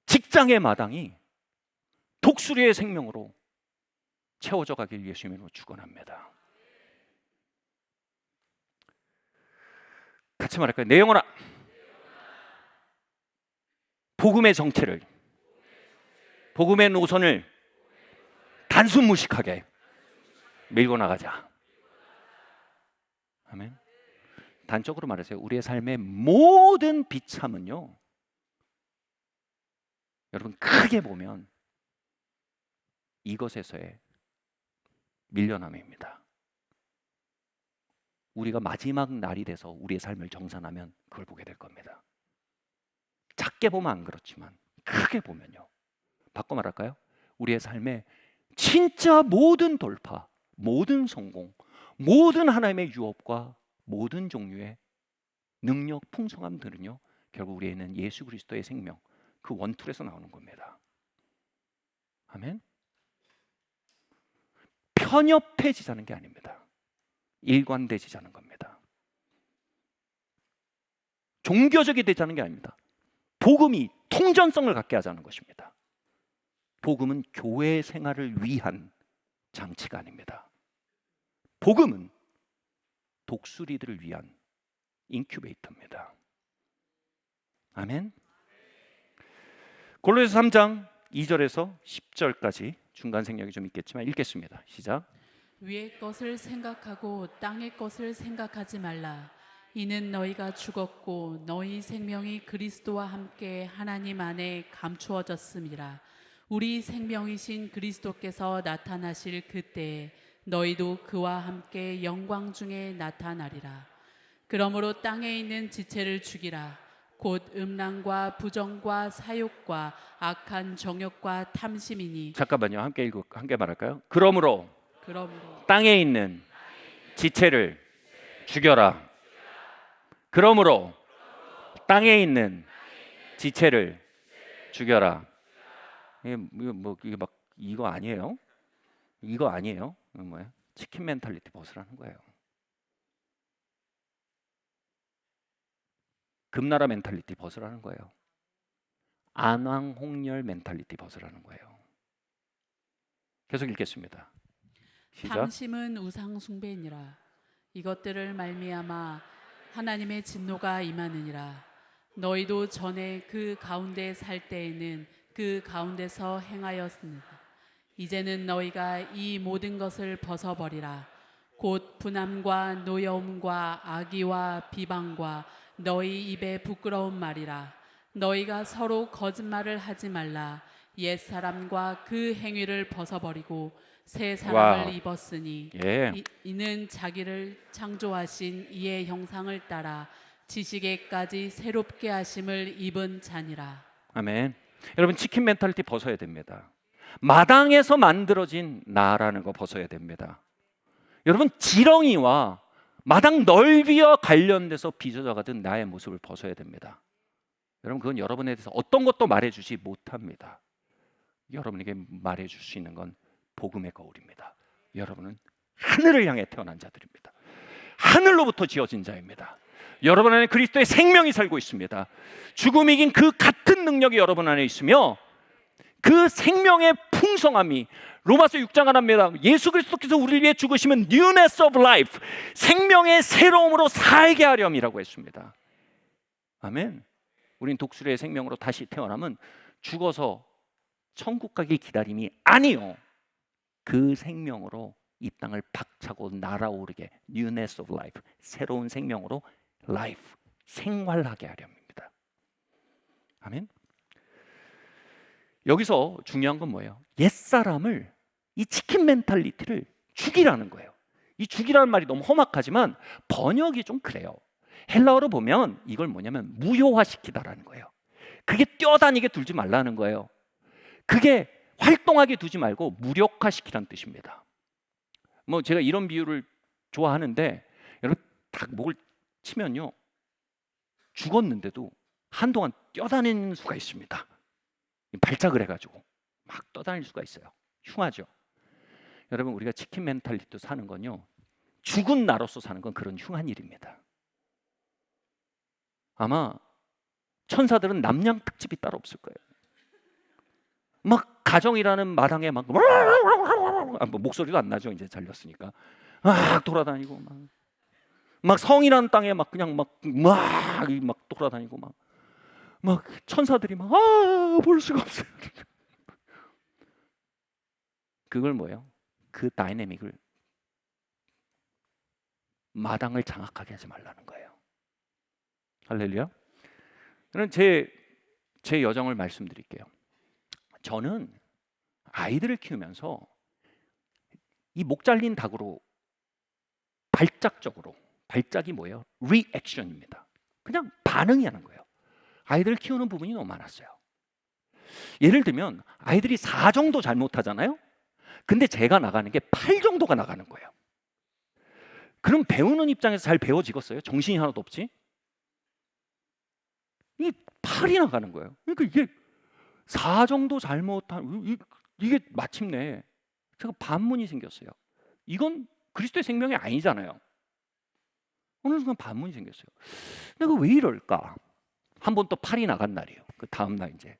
직장의 마당이 독수리의 생명으로 채워져 가길 예수님으로 축원합니다. 같이 말할까요? 내 영혼아, 복음의 정체를, 복음의 노선을 단순 무식하게 밀고 나가자. 아멘. 단적으로 말하세요. 우리의 삶의 모든 비참은요, 여러분 크게 보면 이것에서의 밀려남입니다. 우리가 마지막 날이 돼서 우리의 삶을 정산하면 그걸 보게 될 겁니다. 작게 보면 안 그렇지만 크게 보면요, 바꿔 말할까요? 우리의 삶의 진짜 모든 돌파, 모든 성공, 모든 하나님의 유업과 모든 종류의 능력, 풍성함들은요, 결국 우리에 있는 예수 그리스도의 생명, 그 원툴에서 나오는 겁니다. 아멘. 편협해지자는 게 아닙니다. 일관되지자는 겁니다. 종교적이 되자는 게 아닙니다. 복음이 통전성을 갖게 하자는 것입니다. 복음은 교회 생활을 위한 장치가 아닙니다. 복음은 독수리들을 위한 인큐베이터입니다. 아멘. 골로새서 3장 2절에서 10절까지 중간 생략이 좀 있겠지만 읽겠습니다. 시작. 위의 것을 생각하고 땅의 것을 생각하지 말라. 이는 너희가 죽었고 너희 생명이 그리스도와 함께 하나님 안에 감추어졌음이라. 우리 생명이신 그리스도께서 나타나실 그때에 너희도 그와 함께 영광 중에 나타나리라. 그러므로 땅에 있는 지체를 죽이라. 곧 음란과 부정과 사욕과 악한 정욕과 탐심이니. 잠깐만요. 함께 말할까요? 그러므로 땅에 있는 지체를 죽여라. 그러므로 땅에 있는 지체를 죽여라. 이거 아니에요? 이거 아니에요? 이거 뭐예요? 치킨 멘탈리티 벗으라는 거예요. 금나라 멘탈리티 벗으라는 거예요. 안왕홍렬 멘탈리티 벗으라는 거예요. 계속 읽겠습니다. 시작. 탐심은 우상 숭배니라. 이것들을 말미암아 하나님의 진노가 임하느니라. 너희도 전에 그 가운데 살 때에는 그 가운데서 행하였으나 이제는 너희가 이 모든 것을 벗어버리라. 곧 분함과 노여움과 악의와 비방과 너희 입에 부끄러운 말이라. 너희가 서로 거짓말을 하지 말라. 옛사람과 그 행위를 벗어버리고 새 사람을 와우. 입었으니 예. 이는 자기를 창조하신 이의 형상을 따라 지식에까지 새롭게 하심을 입은 자니라. 아멘. 여러분 치킨 멘탈리티 벗어야 됩니다. 마당에서 만들어진 나라는 거 벗어야 됩니다. 여러분 지렁이와 마당 넓이와 관련돼서 빚어져가던 나의 모습을 벗어야 됩니다. 여러분 그건 여러분에 대해서 어떤 것도 말해주지 못합니다. 여러분에게 말해줄 수 있는 건 복음의 거울입니다. 여러분은 하늘을 향해 태어난 자들입니다. 하늘로부터 지어진 자입니다. 여러분 안에 그리스도의 생명이 살고 있습니다. 죽음이 이긴 그 같은 능력이 여러분 안에 있으며 그 생명의 풍성함이 로마서 6장을 합니다. 예수 그리스도께서 우리를 위해 죽으시면 newness of life, 생명의 새로움으로 살게 하렴이라고 했습니다. 아멘. 우린 독수리의 생명으로 다시 태어나면 죽어서 천국 가길 기다림이 아니요, 그 생명으로 이 땅을 박차고 날아오르게 newness of life, 새로운 생명으로 life, 생활하게 하렵니다. 아멘. 여기서 중요한 건 뭐예요? 옛사람을, 이 치킨 멘탈리티를 죽이라는 거예요. 이 죽이라는 말이 너무 험악하지만 번역이 좀 그래요. 헬라어로 보면 이걸 뭐냐면 무효화시키다라는 거예요. 그게 뛰어다니게 두지 말라는 거예요. 그게 활동하게 두지 말고 무력화시키라는 뜻입니다. 뭐 제가 이런 비유를 좋아하는데, 여러분 닭 목을 치면요 죽었는데도 한동안 뛰어다니는 수가 있습니다. 발작을 해가지고 막 떠다닐 수가 있어요. 흉하죠. 여러분 우리가 치킨 멘탈리티로 사는 건요, 죽은 나로서 사는 건 그런 흉한 일입니다. 아마 천사들은 남양 특집이 따로 없을 거예요. 막 가정이라는 마당에 막 목소리도 안 나죠. 이제 잘렸으니까 막 돌아다니고 막 성이라는 땅에 막 그냥 막 돌아다니고 막 천사들이 막 볼 수가 없어요. 그걸 뭐예요? 그 다이내믹을, 마당을 장악하게 하지 말라는 거예요. 할렐루야. 저는 제 여정을 말씀드릴게요. 저는 아이들을 키우면서 이 목 잘린 닭으로 발작이 뭐예요? 리액션입니다. 그냥 반응이 하는 거예요. 아이들을 키우는 부분이 너무 많았어요. 예를 들면 아이들이 4 정도 잘못하잖아요. 근데 제가 나가는 게 8 정도가 나가는 거예요. 그럼 배우는 입장에서 잘 배워지겠어요? 정신이 하나도 없지? 이 8이 나가는 거예요. 그러니까 이게 4 정도 잘못한, 이게 마침내 제가 반문이 생겼어요. 이건 그리스도의 생명이 아니잖아요. 어느 순간 반문이 생겼어요. 내가 왜 이럴까? 한 번 또 팔이 나간 날이에요. 그 다음 날 이제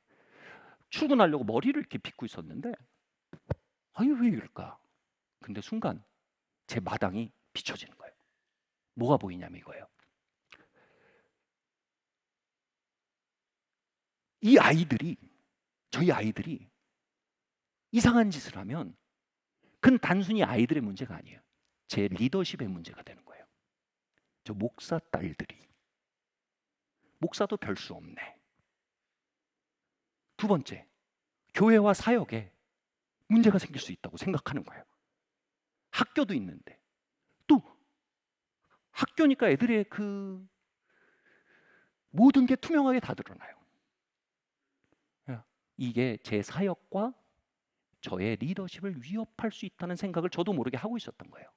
출근하려고 머리를 이렇게 빗고 있었는데, 아니 왜 이럴까? 근데 순간 제 마당이 비춰지는 거예요. 뭐가 보이냐면 이거예요. 저희 아이들이 이상한 짓을 하면 그건 단순히 아이들의 문제가 아니에요. 제 리더십의 문제가 되는 거예요. 저 목사 딸들이, 목사도 별 수 없네. 두 번째, 교회와 사역에 문제가 생길 수 있다고 생각하는 거예요. 학교도 있는데, 또 학교니까 애들의 그 모든 게 투명하게 다 드러나요. 이게 제 사역과 저의 리더십을 위협할 수 있다는 생각을 저도 모르게 하고 있었던 거예요.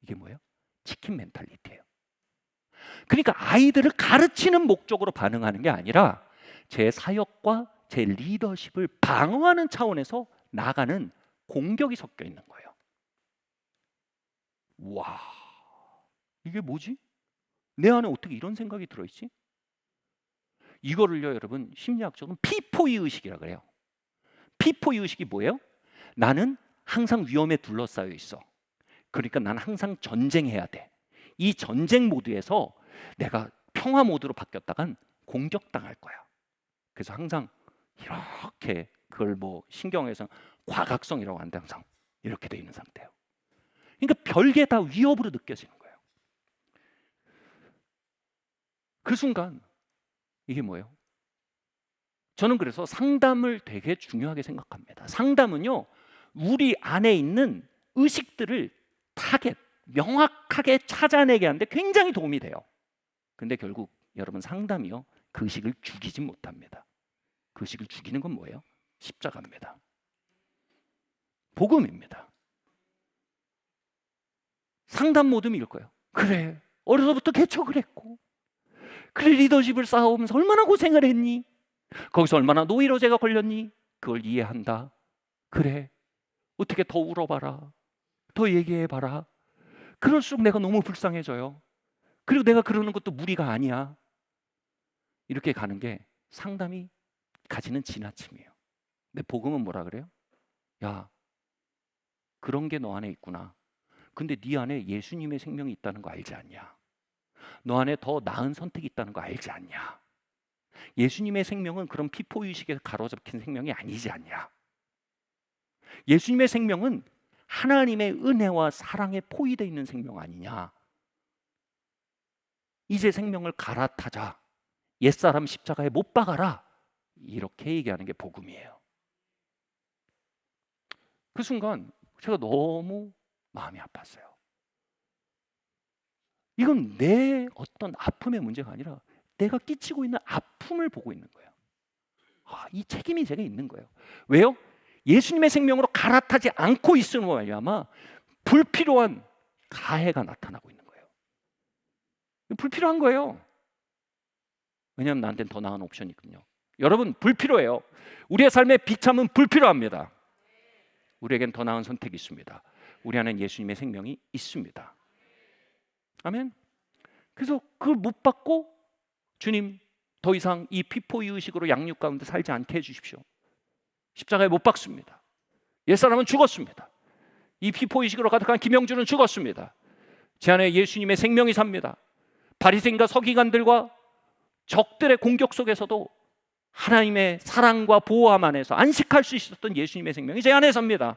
이게 뭐예요? 치킨 멘탈리티예요. 그러니까 아이들을 가르치는 목적으로 반응하는 게 아니라 제 사역과 제 리더십을 방어하는 차원에서 나가는 공격이 섞여 있는 거예요. 와, 이게 뭐지? 내 안에 어떻게 이런 생각이 들어있지? 이거를요, 여러분, 심리학적으로는 피포이 의식이라고 그래요. 피포이 의식이 뭐예요? 나는 항상 위험에 둘러싸여 있어. 그러니까 나는 항상 전쟁해야 돼. 이 전쟁 모드에서 내가 평화 모드로 바뀌었다간 공격당할 거야. 그래서 항상 이렇게, 그걸 뭐 신경에서 과각성이라고 하는데 항상 이렇게 돼 있는 상태예요. 그러니까 별게 다 위협으로 느껴지는 거예요. 그 순간 이게 뭐예요? 저는 그래서 상담을 되게 중요하게 생각합니다. 상담은요, 우리 안에 있는 의식들을 타겟, 명확하게 찾아내게 하는데 굉장히 도움이 돼요. 근데 결국 여러분, 상담이요, 그 의식을 죽이지 못합니다. 그 의식을 죽이는 건 뭐예요? 십자가입니다. 복음입니다. 상담 모드면 이럴 거예요. 그래, 어려서부터 개척을 했고, 그래, 리더십을 쌓아오면서 얼마나 고생을 했니? 거기서 얼마나 노이로제가 걸렸니? 그걸 이해한다. 그래, 어떻게 더 울어봐라, 더 얘기해봐라. 그럴수록 내가 너무 불쌍해져요. 그리고 내가 그러는 것도 무리가 아니야. 이렇게 가는 게 상담이 가지는 지나침이에요. 근데 복음은 뭐라 그래요? 야, 그런 게 너 안에 있구나. 근데 네 안에 예수님의 생명이 있다는 거 알지 않냐? 너 안에 더 나은 선택이 있다는 거 알지 않냐? 예수님의 생명은 그런 피포의식에 가로잡힌 생명이 아니지 않냐? 예수님의 생명은 하나님의 은혜와 사랑에 포위되어 있는 생명 아니냐? 이제 생명을 갈아타자. 옛사람 십자가에 못 박아라. 이렇게 얘기하는 게 복음이에요. 그 순간 제가 너무 마음이 아팠어요. 이건 내 어떤 아픔의 문제가 아니라 내가 끼치고 있는 아픔을 보고 있는 거예요. 이 책임이 제게 있는 거예요. 왜요? 예수님의 생명으로 갈아타지 않고 있음으로 말미암아 불필요한 가해가 나타나고 있는 거예요. 불필요한 거예요. 왜냐하면 나한테는 더 나은 옵션이 있거든요. 여러분, 불필요해요. 우리의 삶에 비참은 불필요합니다. 우리에겐 더 나은 선택이 있습니다. 우리 안에 예수님의 생명이 있습니다. 아멘. 그래서 그걸 못 받고, 주님, 더 이상 이 피포의 의식으로 양육 가운데 살지 않게 해주십시오. 십자가에 못 박습니다. 옛사람은 죽었습니다. 이 피포의식으로 가득한 김영준은 죽었습니다. 제 안에 예수님의 생명이 삽니다. 바리새인과 서기관들과 적들의 공격 속에서도 하나님의 사랑과 보호함 안에서 안식할 수 있었던 예수님의 생명이 제 안에 삽니다.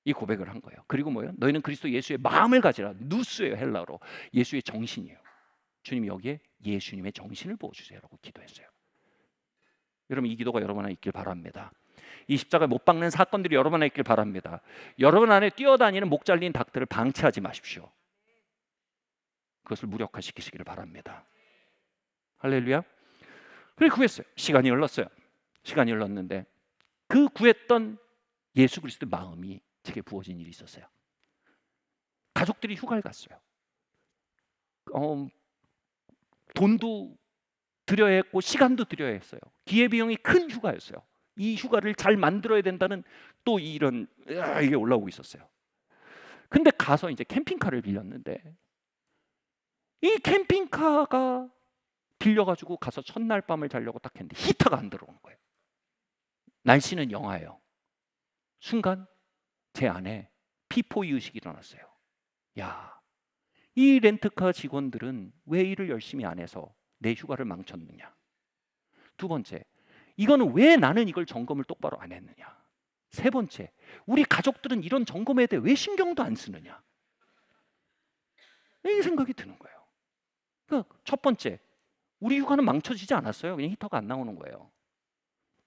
이 고백을 한 거예요. 그리고 뭐예요? 너희는 그리스도 예수의 마음을 가지라. 누스예요, 헬라어로. 예수의 정신이에요. 주님이 여기에 예수님의 정신을 부어주세요라고 기도했어요. 여러분, 이 기도가 여러분 안에 있길 바랍니다. 이 십자가에 못 박는 사건들이 여러분 안에 있길 바랍니다. 여러분 안에 뛰어다니는 목 잘린 닭들을 방치하지 마십시오. 그것을 무력화시키시기를 바랍니다. 할렐루야. 그래, 구했어요. 시간이 흘렀어요. 시간이 흘렀는데 그 구했던 예수 그리스도의 마음이 제게 부어진 일이 있었어요. 가족들이 휴가를 갔어요. 돈도 들여야 했고 시간도 들여야 했어요. 기회비용이 큰 휴가였어요. 이 휴가를 잘 만들어야 된다는 또 이런 이게 올라오고 있었어요. 근데 가서 이제 캠핑카를 빌렸는데 이 캠핑카가 빌려가지고 가서 첫날 밤을 자려고 딱 했는데 히터가 안 들어오는 거예요. 날씨는 영하예요. 순간 제 안에 피포 이유식이 일어났어요. 야, 이 렌트카 직원들은 왜 일을 열심히 안 해서 내 휴가를 망쳤느냐. 두 번째, 이거는 왜 나는 이걸 점검을 똑바로 안 했느냐. 세 번째, 우리 가족들은 이런 점검에 대해 왜 신경도 안 쓰느냐. 이 생각이 드는 거예요. 그러니까 첫 번째, 우리 휴가는 망쳐지지 않았어요. 그냥 히터가 안 나오는 거예요.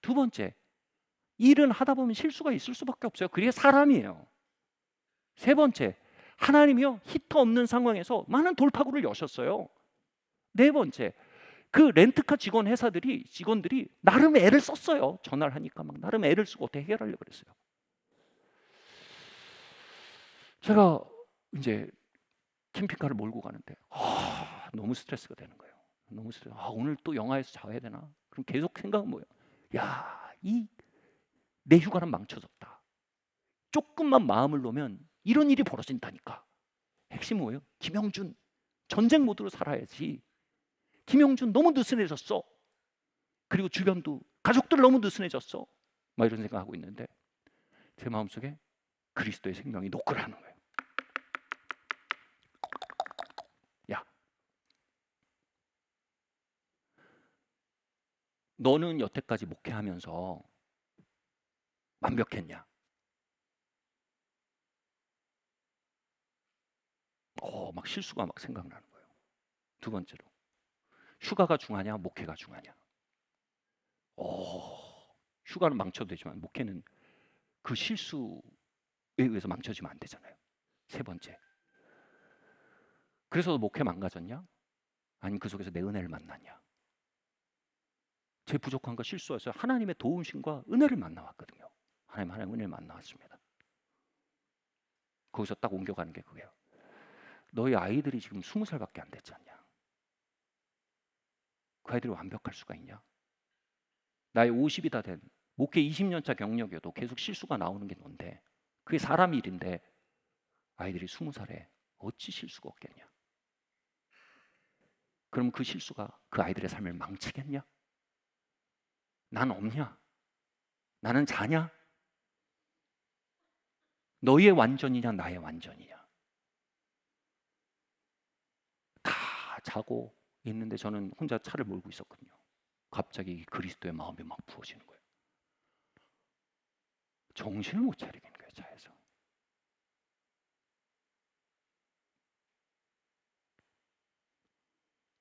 두 번째, 일은 하다 보면 실수가 있을 수밖에 없어요. 그게 사람이에요. 세 번째, 하나님이요 히터 없는 상황에서 많은 돌파구를 여셨어요. 네 번째, 그 렌트카 직원들이 나름 애를 썼어요. 전화를 하니까 막 나름 애를 쓰고 어떻게 해결하려고 그랬어요. 제가 이제 캠핑카를 몰고 가는데 너무 스트레스가 되는 거예요. 너무 스트레스. 오늘 또 영하에서 자야 되나? 그럼 계속 생각은 뭐예요? 야, 내 휴가는 망쳐졌다. 조금만 마음을 놓으면 이런 일이 벌어진다니까. 핵심은 뭐예요? 김영준 전쟁 모드로 살아야지. 김영준 너무 느슨해졌어. 그리고 주변도 가족들 너무 느슨해졌어. 막 이런 생각하고 있는데 제 마음속에 그리스도의 생명이 노크를 하는 거예요. 야, 너는 여태까지 목회하면서 완벽했냐? 막 실수가 막 생각나는 거예요. 두 번째로, 휴가가 중하냐, 목회가 중하냐? 휴가는 망쳐도 되지만 목회는 그 실수에 의해서 망쳐지면 안 되잖아요. 세 번째, 그래서 목회 망가졌냐? 아니면 그 속에서 내 은혜를 만났냐? 제 부족함과 실수에서 하나님의 도우심과 은혜를 만나왔거든요. 하나님 은혜를 만나왔습니다. 거기서 딱 옮겨가는 게 그거예요. 너희 아이들이 지금 20살밖에 안 됐지 않냐? 그 아이들이 완벽할 수가 있냐? 나의 50이 다 된 목회 20년차 경력이어도 계속 실수가 나오는 게 뭔데? 그게 사람 일인데 아이들이 20살에 어찌 실수가 없겠냐? 그럼 그 실수가 그 아이들의 삶을 망치겠냐? 난 없냐? 나는 자냐? 너희의 완전이냐 나의 완전이냐? 다 자고 있는데 저는 혼자 차를 몰고 있었거든요. 갑자기 그리스도의 마음이 막 부어지는 거예요. 정신을 못 차리겠는 거예요, 차에서.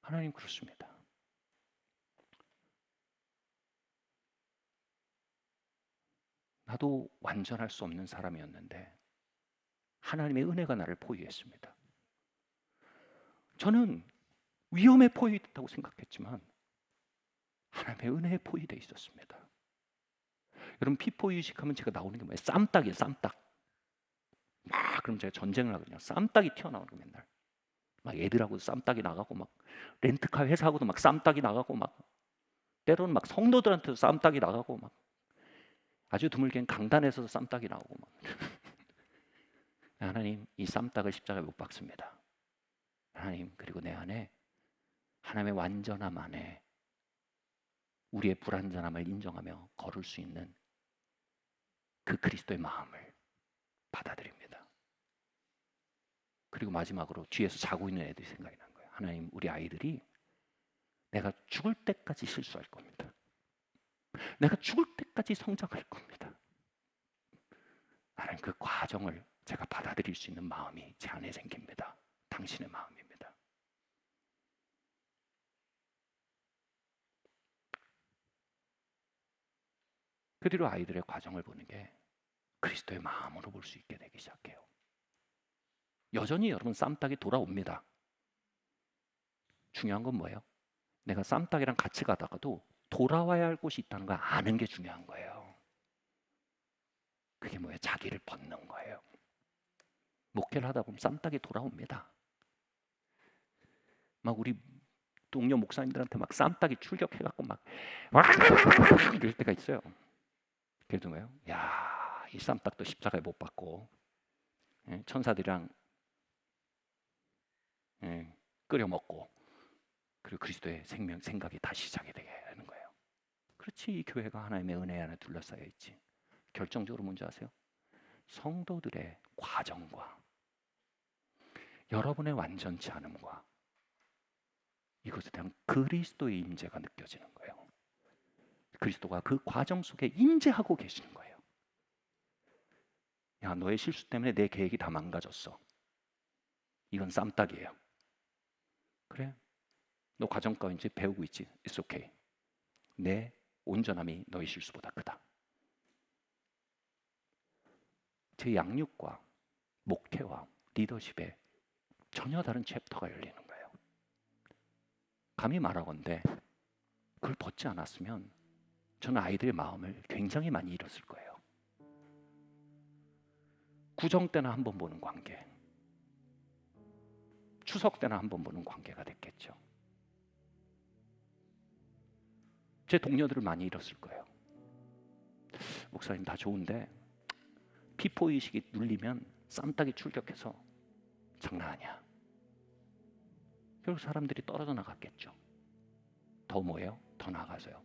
하나님 그렇습니다. 나도 완전할 수 없는 사람이었는데 하나님의 은혜가 나를 포위했습니다. 저는 위험에 포위됐다고 생각했지만 하나님의 은혜에 포위되어 있었습니다. 여러분 피포유식하면 제가 나오는 게 뭐예요? 쌈딱이에요, 쌈딱. 그럼 제가 전쟁을 하거든요. 쌈딱이 튀어나오는 거 맨날. 막 애들하고도 쌈딱이 나가고 막 렌트카 회사하고도 막 쌈딱이 나가고 막 때로는 막 성도들한테도 쌈딱이 나가고 막 아주 드물게는 강단에서도 쌈딱이 나오고 막. 하나님 이 쌈딱을 십자가에 못 박습니다. 하나님 그리고 내 안에 하나님의 완전함 안에 우리의 불완전함을 인정하며 걸을 수 있는 그 그리스도의 마음을 받아들입니다. 그리고 마지막으로 뒤에서 자고 있는 애들이 생각이 난 거예요. 하나님 우리 아이들이 내가 죽을 때까지 실수할 겁니다. 내가 죽을 때까지 성장할 겁니다. 하나님 그 과정을 제가 받아들일 수 있는 마음이 제 안에 생깁니다. 당신의 마음입니다. 그 뒤로 아이들의 과정을 보는 게 그리스도의 마음으로 볼 수 있게 되기 시작해요. 여전히 여러분 쌈딱이 돌아옵니다. 중요한 건 뭐예요? 내가 쌈딱이랑 같이 가다가도 돌아와야 할 곳이 있다는 걸 아는 게 중요한 거예요. 그게 뭐예요? 자기를 벗는 거예요. 목회를 하다 보면 쌈딱이 돌아옵니다. 막 우리 동료 목사님들한테 막 쌈딱이 출격해갖고 막 이럴 때가 있어요. 그래도 뭐예요? 야, 이 쌈딱도 십자가에 못 박고 천사들이랑 끓여 먹고 그리고 그리스도의 생각이 다시 시작이 되게 하는 거예요. 그렇지, 이 교회가 하나님의 은혜 안에 둘러싸여 있지. 결정적으로 뭔지 아세요? 성도들의 과정과 여러분의 완전치 않음과 이것에 대한 그리스도의 임재가 느껴지는 거예요. 그리스도가 그 과정 속에 임재하고 계시는 거예요. 야, 너의 실수 때문에 내 계획이 다 망가졌어. 이건 쌈딱이에요. 그래? 너 과정과 이제 배우고 있지. It's okay. 내 온전함이 너의 실수보다 크다. 제 양육과 목회와 리더십에 전혀 다른 챕터가 열리는 거예요. 감히 말하건대 그걸 벗지 않았으면 저는 아이들의 마음을 굉장히 많이 잃었을 거예요. 구정 때나 한번 보는 관계, 추석 때나 한번 보는 관계가 됐겠죠. 제 동료들을 많이 잃었을 거예요. 목사님 다 좋은데 피포의식이 눌리면 쌈딱이 출격해서 장난 아니야. 결국 사람들이 떨어져 나갔겠죠. 더 뭐예요? 더 나아가서요.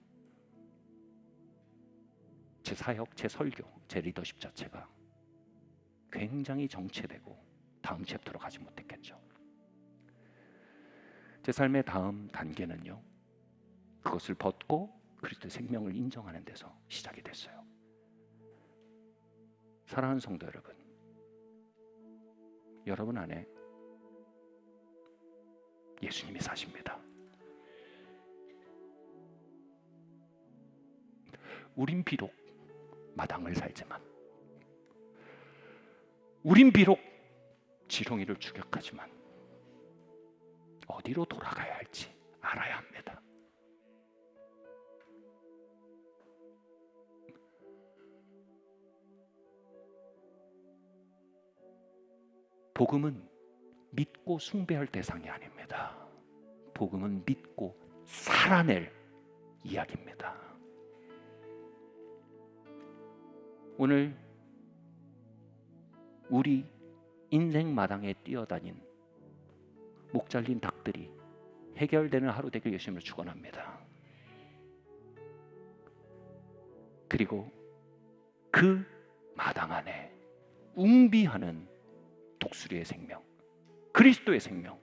제 사역, 제 설교, 제 리더십 자체가 굉장히 정체되고 다음 챕터로 가지 못했겠죠. 제 삶의 다음 단계는요, 그것을 벗고 그리스도의 생명을 인정하는 데서 시작이 됐어요. 사랑하는 성도 여러분, 여러분 안에 예수님이 사십니다. 우린 비록 마당을 살지만, 우린 비록 지렁이를 추격하지만 어디로 돌아가야 할지 알아야 합니다. 복음은 믿고 숭배할 대상이 아닙니다. 복음은 믿고 살아낼 이야기입니다. 오늘 우리 인생 마당에 뛰어다닌 목 잘린 닭들이 해결되는 하루 되길 예수님으로 축원합니다. 그리고 그 마당 안에 웅비하는 독수리의 생명, 그리스도의 생명,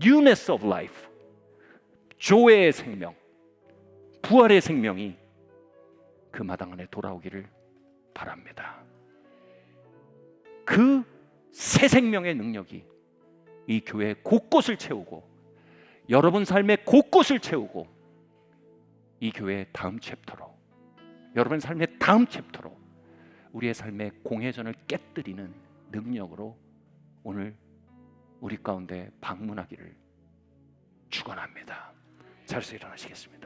newness of life, 조회의 생명, 부활의 생명이 그 마당 안에 돌아오기를 바랍니다. 그 새 생명의 능력이 이 교회 곳곳을 채우고 여러분 삶의 곳곳을 채우고 이 교회의 다음 챕터로, 여러분 삶의 다음 챕터로 우리의 삶의 공회전을 깨뜨리는 능력으로 오늘 우리 가운데 방문하기를 축원합니다. 자리에서 일어나시겠습니다.